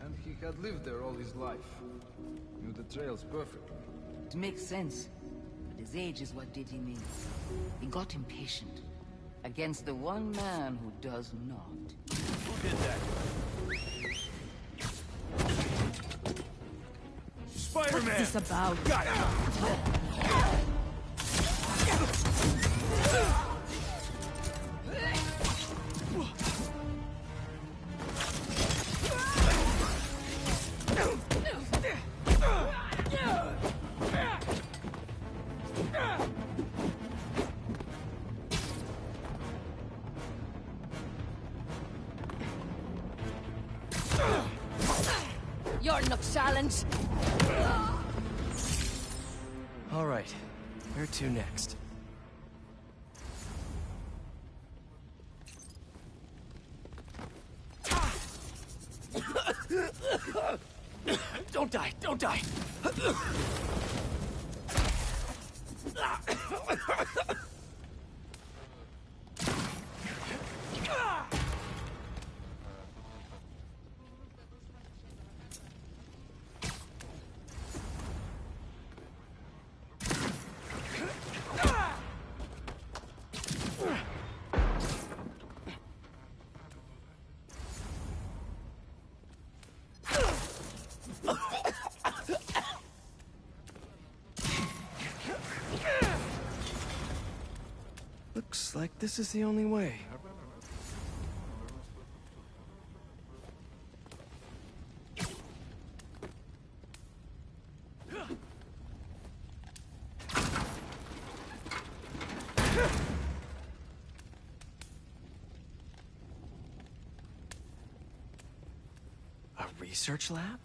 And he had lived there all his life. Knew the trails perfectly. It makes sense. But his age is what did him in. He got impatient. Against the one man who does not. Who did that? Spider-Man! What's this about? Got it! You're no challenge. All right. Where to next? Don't die! Don't die! Looks like this is the only way. A research lab?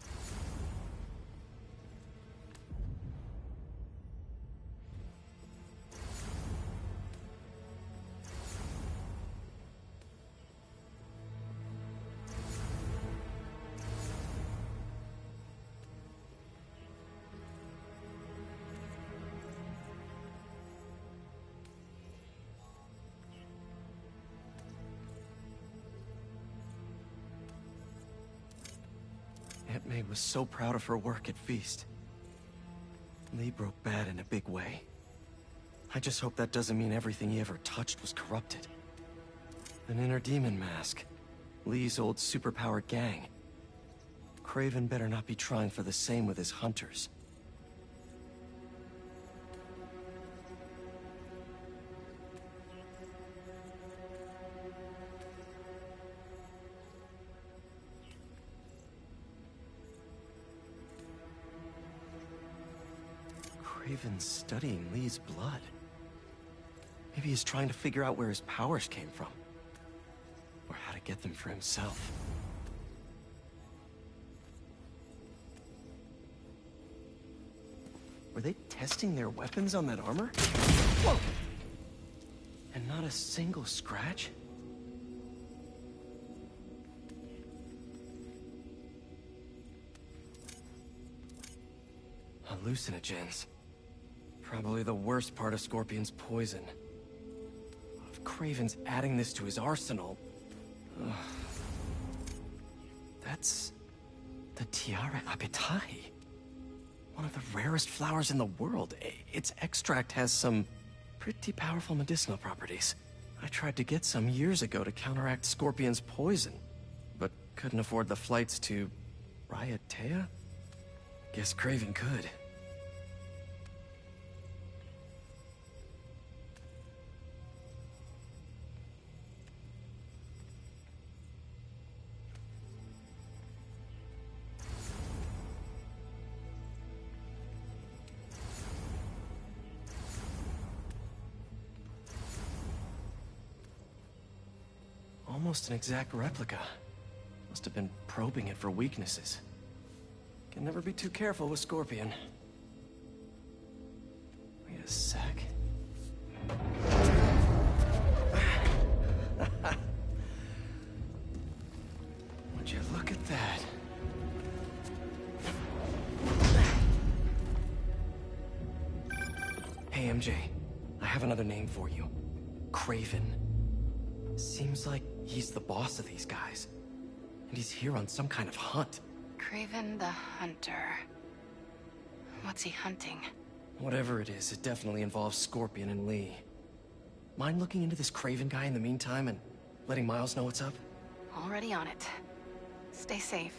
Aunt May was so proud of her work at Feast. Lee broke bad in a big way. I just hope that doesn't mean everything he ever touched was corrupted. An inner demon mask. Lee's old superpowered gang. Kraven better not be trying for the same with his hunters. Kraven's studying Lee's blood. Maybe he's trying to figure out where his powers came from. Or how to get them for himself. Were they testing their weapons on that armor? Whoa! And not a single scratch? Hallucinogens. Probably the worst part of Scorpion's poison. If Kraven's adding this to his arsenal... Ugh. That's... the Tiara Apitai. One of the rarest flowers in the world. Its extract has some pretty powerful medicinal properties. I tried to get some years ago to counteract Scorpion's poison, but couldn't afford the flights to... Raiatea? Guess Kraven could. Almost an exact replica. Must have been probing it for weaknesses. Can never be too careful with Scorpion. Wait a sec. Would you look at that? Hey, MJ. I have another name for you. Kraven. Seems like he's the boss of these guys. And he's here on some kind of hunt. Kraven the Hunter. What's he hunting? Whatever it is, it definitely involves Scorpion and Lee. Mind looking into this Kraven guy in the meantime and letting Miles know what's up? Already on it. Stay safe.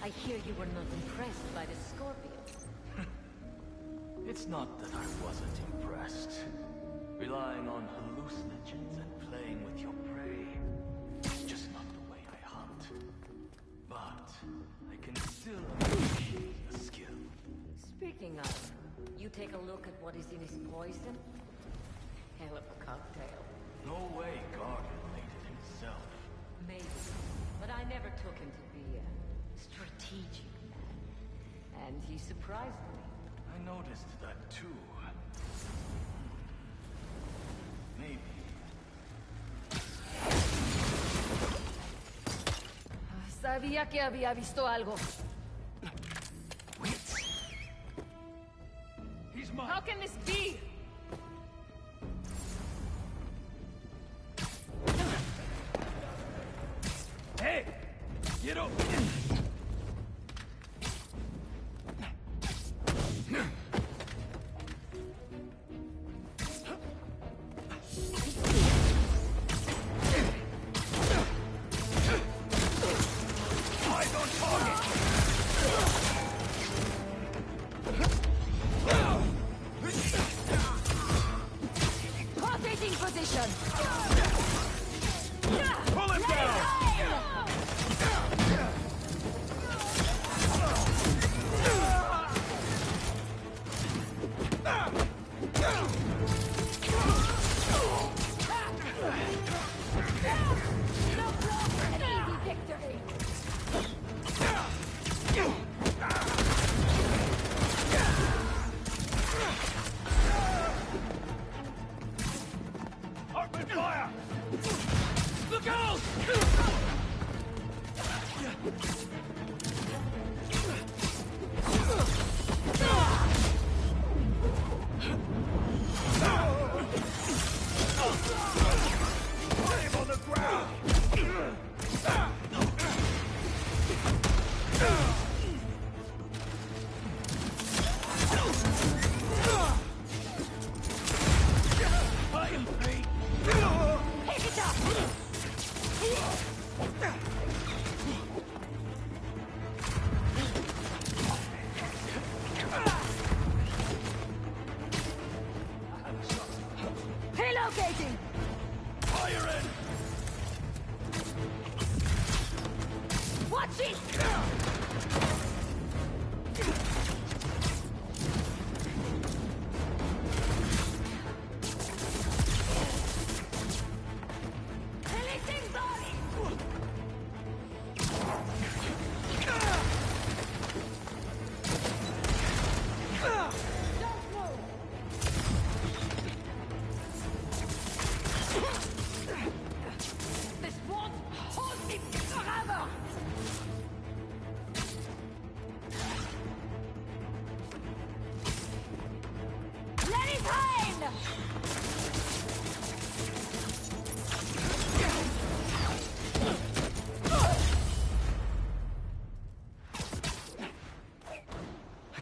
I hear you were not impressed by the Scorpion. It's not that I wasn't impressed. Relying on hallucinogens and playing with your prey is just not the way I hunt. But I can still appreciate the skill. Speaking of, you take a look at what is in his poison? Hell of a cocktail. No way Gargan made it himself. Maybe, but I never took him to be a strategic man. And he surprised me. I noticed that too. Maybe. Sabía que había visto algo. He's mine. How can this be? Hey! Get up!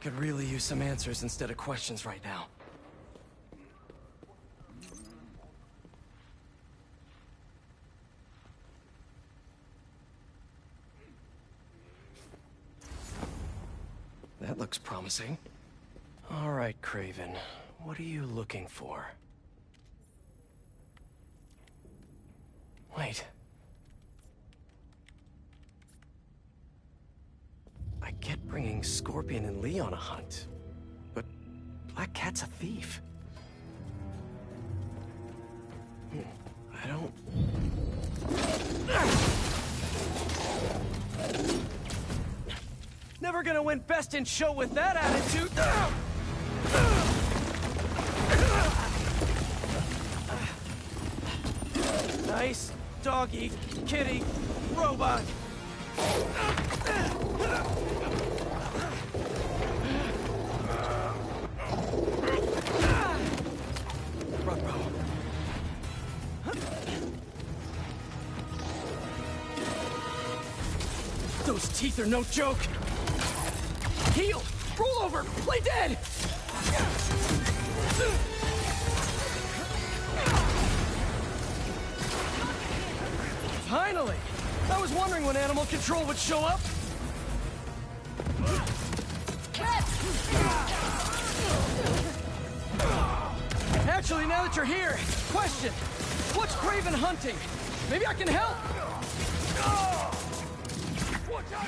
could really use some answers instead of questions right now. That looks promising. All right, Kraven. What are you looking for? Wait. I get bringing Scorpion and Lee on a hunt, but Black Cat's a thief. I don't... Never gonna win Best in Show with that attitude! Nice doggy, kitty, robot! Those teeth are no joke! Heal! Roll over! Play dead! Finally! I was wondering when Animal Control would show up. Actually, now that you're here, question. What's Kraven hunting? Maybe I can help! Watch out!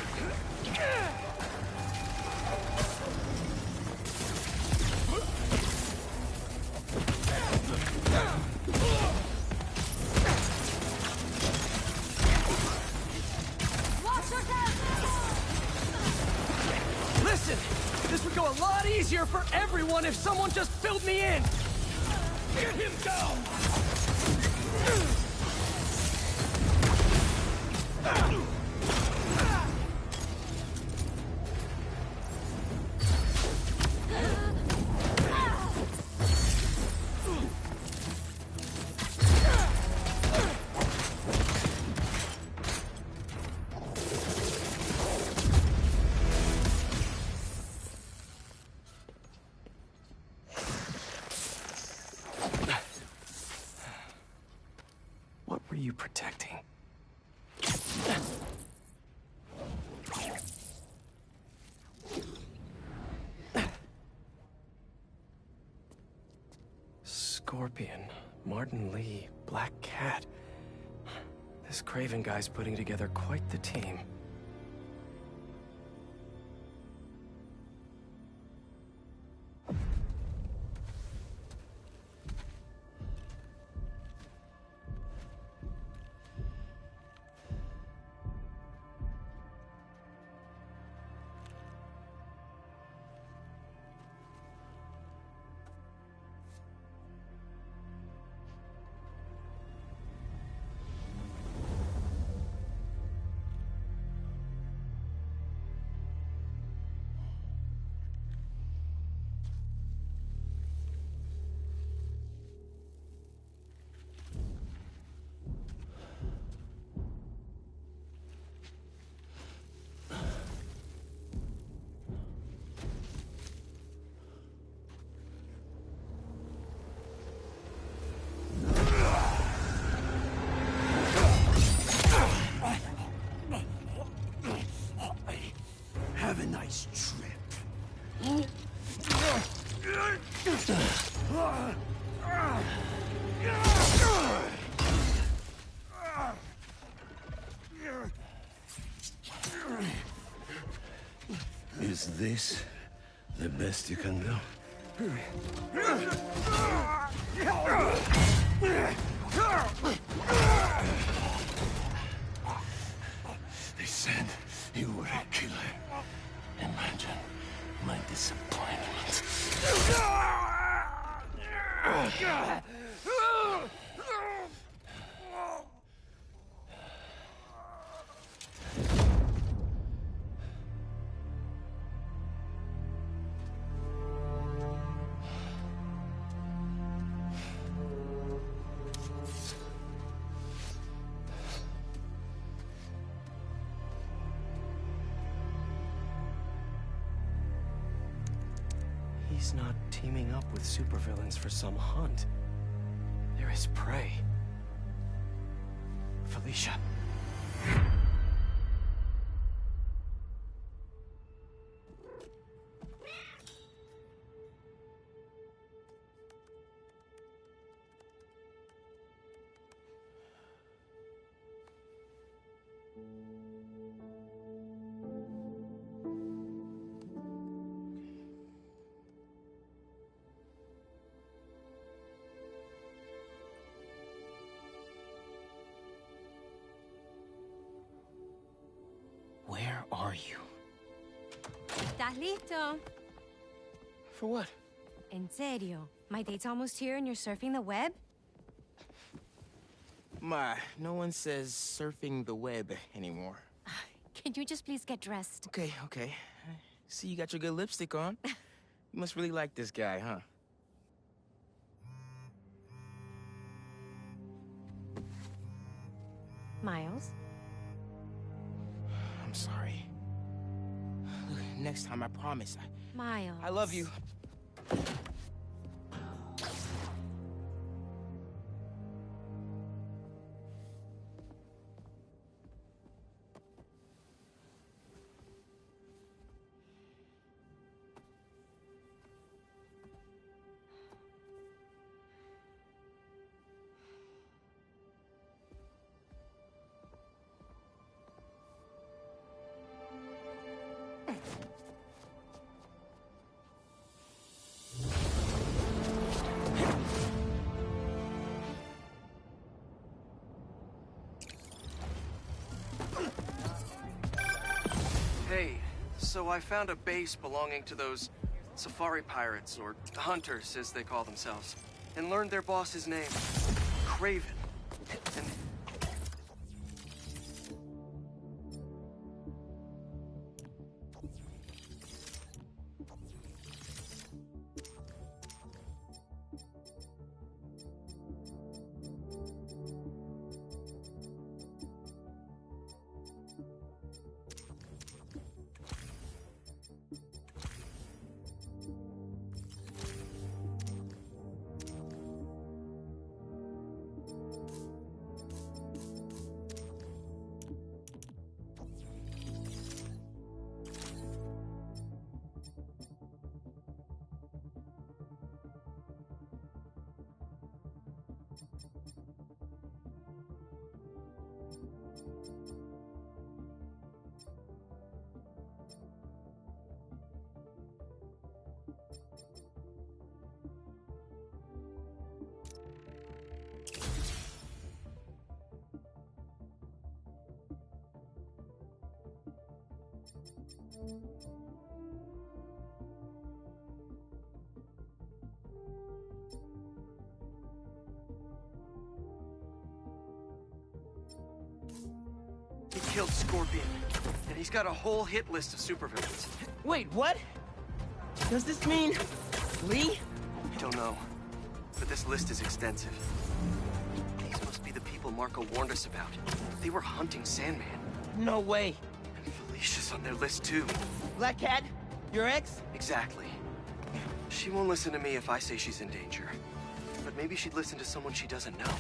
Listen, this would go a lot easier for everyone if someone just filled me in. Get him down! What were you protecting? Scorpion, Martin Lee, Black Cat. This Kraven guy's putting together quite the team. Have a nice trip. Is this the best you can do? They said you were a killer. Imagine my disappointment. He's not teaming up with supervillains for some hunt. They're his prey. Felicia. Where are you? ¿Estás listo? For what? En serio? My date's almost here and you're surfing the web? Ma, no one says surfing the web anymore. Can you just please get dressed? Okay, okay. See, you got your good lipstick on. You must really like this guy, huh? Miles? I'm sorry. Look, next time, I promise. Miles. I love you. Hey, so I found a base belonging to those safari pirates, or hunters as they call themselves, and learned their boss's name, Craven. And he killed Scorpion, and he's got a whole hit list of supervillains. Wait, what? Does this mean Lee? I don't know, but this list is extensive. These must be the people Marco warned us about. They were hunting Sandman. No way. And Felicia's on their list too. Black Cat? Your ex? Exactly. She won't listen to me if I say she's in danger. But maybe she'd listen to someone she doesn't know.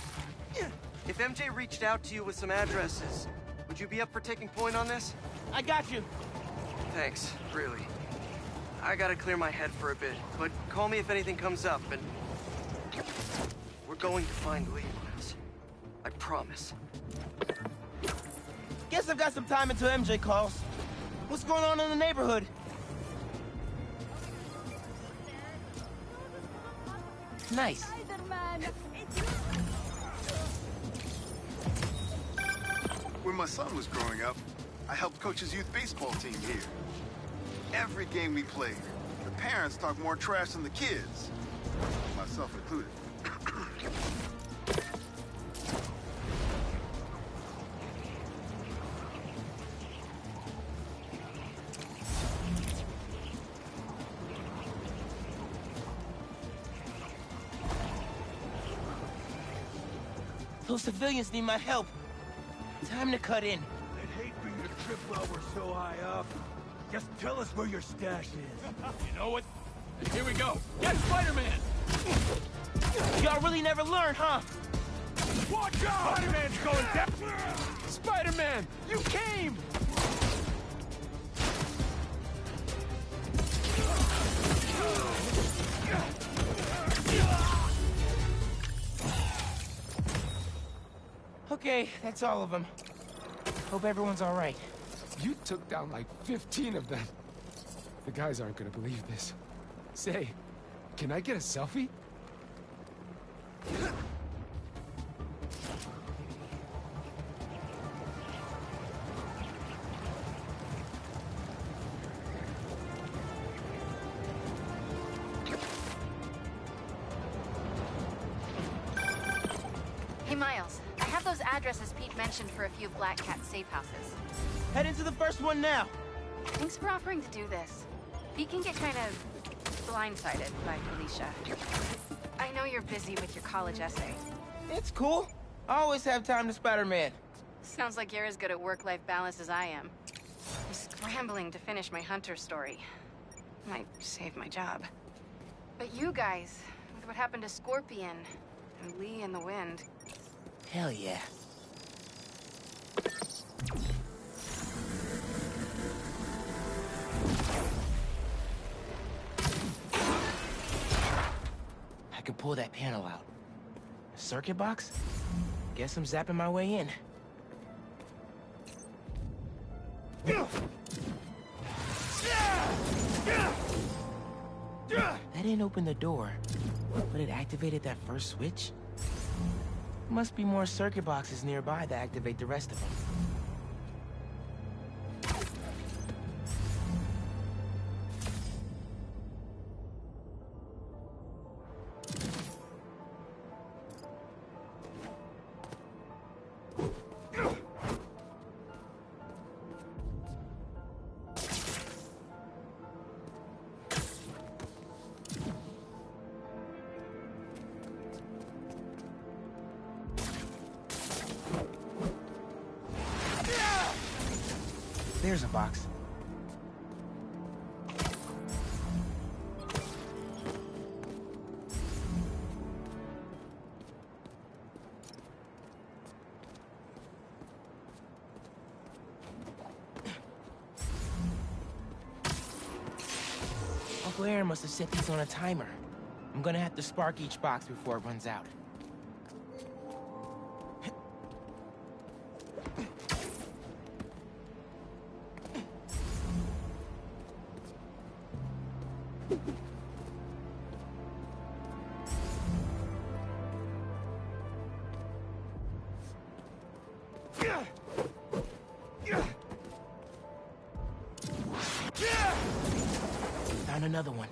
If MJ reached out to you with some addresses, would you be up for taking point on this? I got you. Thanks, really. I gotta clear my head for a bit, but call me if anything comes up, and... we're going to find Lee, Miles. I promise. Guess I've got some time until MJ calls. What's going on in the neighborhood? Nice. When my son was growing up, I helped coach his youth baseball team here. Every game we played, the parents talk more trash than the kids, myself included. Those civilians need my help. Time to cut in. I'd hate for you to trip while we're so high up. Just tell us where your stash is. You know what? Here we go. Get Spider-Man! Y'all really never learn, huh? Watch out! Spider-Man's going down! Spider-Man! You came! Okay, that's all of them. Hope everyone's all right. You took down like 15 of them. The guys aren't gonna believe this. Say, can I get a selfie? Hey, Miles. I have those addresses Pete mentioned for a few of Black Cat's safe houses. Head into the first one now. Thanks for offering to do this. Pete can get kind of blindsided by Felicia. I know you're busy with your college essay. It's cool. I always have time to Spider-Man. Sounds like you're as good at work-life balance as I am. I'm scrambling to finish my Hunter story. Might save my job. But you guys, with what happened to Scorpion and Lee in the Wind. Hell yeah. I can pull that panel out. A circuit box? Guess I'm zapping my way in. That didn't open the door, but it activated that first switch? Must be more circuit boxes nearby that activate the rest of them. There's a box. Uncle Aaron must have set these on a timer. I'm gonna have to spark each box before it runs out. Found another one.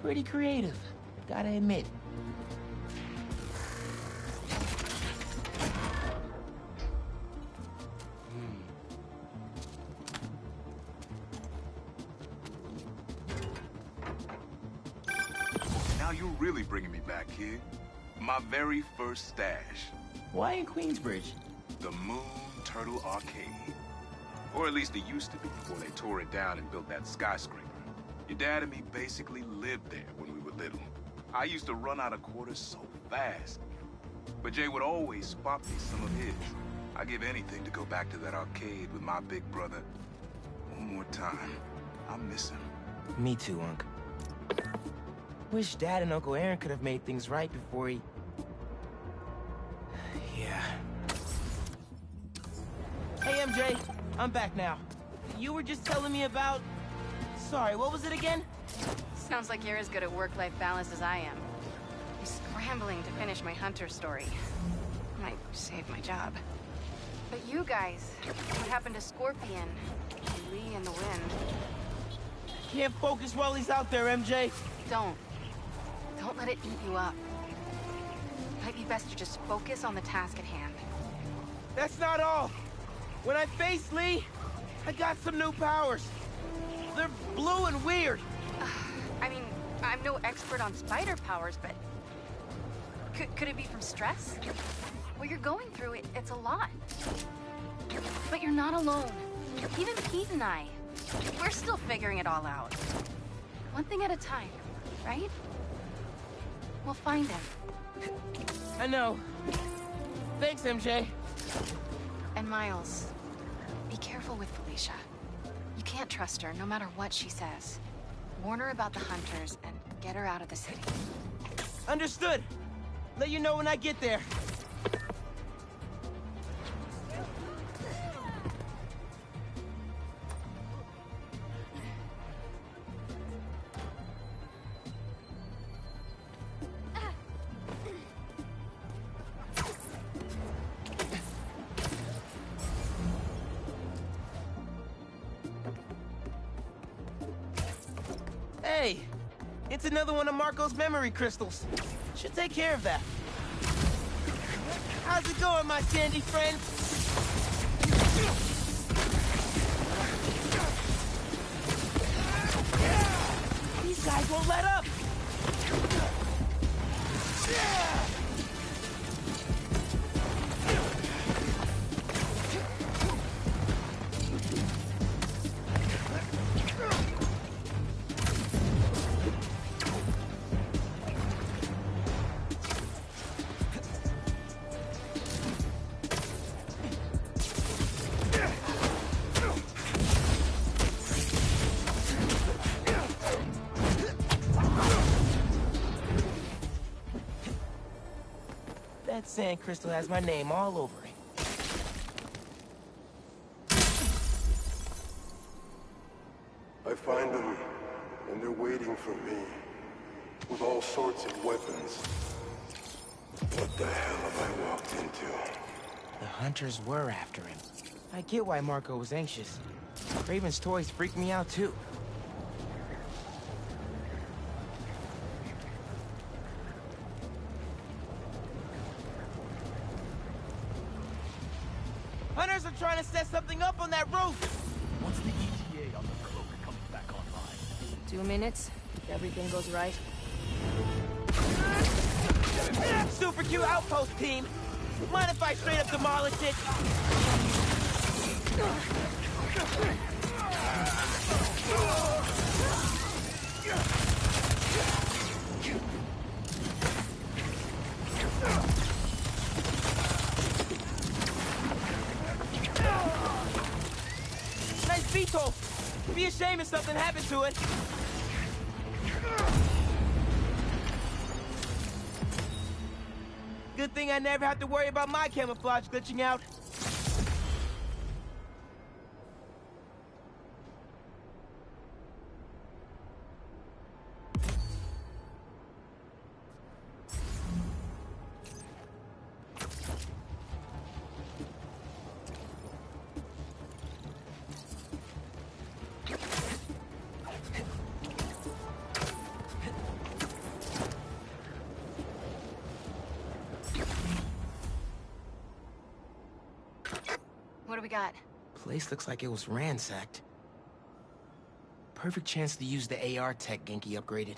Pretty creative, gotta admit. Now you're really bringing me back, kid. My very first stash. Why in Queensbridge? The Moon Turtle Arcade. Or at least it used to be before they tore it down and built that skyscraper. Your dad and me basically lived there when we were little. I used to run out of quarters so fast. But Jay would always spot me some of his. I'd give anything to go back to that arcade with my big brother. One more time. I miss him. Me too, Unc. Wish Dad and Uncle Aaron could have made things right before he... Yeah. Hey, MJ. I'm back now. You were just telling me about... Sorry, what was it again? Sounds like you're as good at work-life balance as I am. I'm scrambling to finish my Hunter story. Might save my job. But you guys, what happened to Scorpion? Lee and the Wind? Can't focus while he's out there, MJ. Don't let it eat you up. Might be best to just focus on the task at hand. That's not all. When I faced Lee, I got some new powers. They're blue and weird. I mean, I'm no expert on spider powers, but... Could it be from stress? What you're going through, it's a lot. But you're not alone. Even Pete and I, we're still figuring it all out. One thing at a time, right? We'll find him. I know. Thanks, MJ. And Miles, be careful with Felicia. You can't trust her, no matter what she says. Warn her about the Hunters and get her out of the city. Understood. Let you know when I get there. Hey, it's another one of Marco's memory crystals. Should take care of that. How's it going, my sandy friend? These guys won't let up! That sand crystal has my name all over it. I find them, and they're waiting for me, with all sorts of weapons. What the hell have I walked into? The Hunters were after him. I get why Marco was anxious. Raven's toys freak me out too. Hunters are trying to set something up on that roof! What's the ETA on the provoker coming back online? 2 minutes, if everything goes right. Super Q outpost team! Mind if I straight up demolish it? Nice Beetle! Be a shame if something happened to it. Good thing I never have to worry about my camouflage glitching out. What do we got? Place looks like it was ransacked. Perfect chance to use the AR tech Genki upgraded.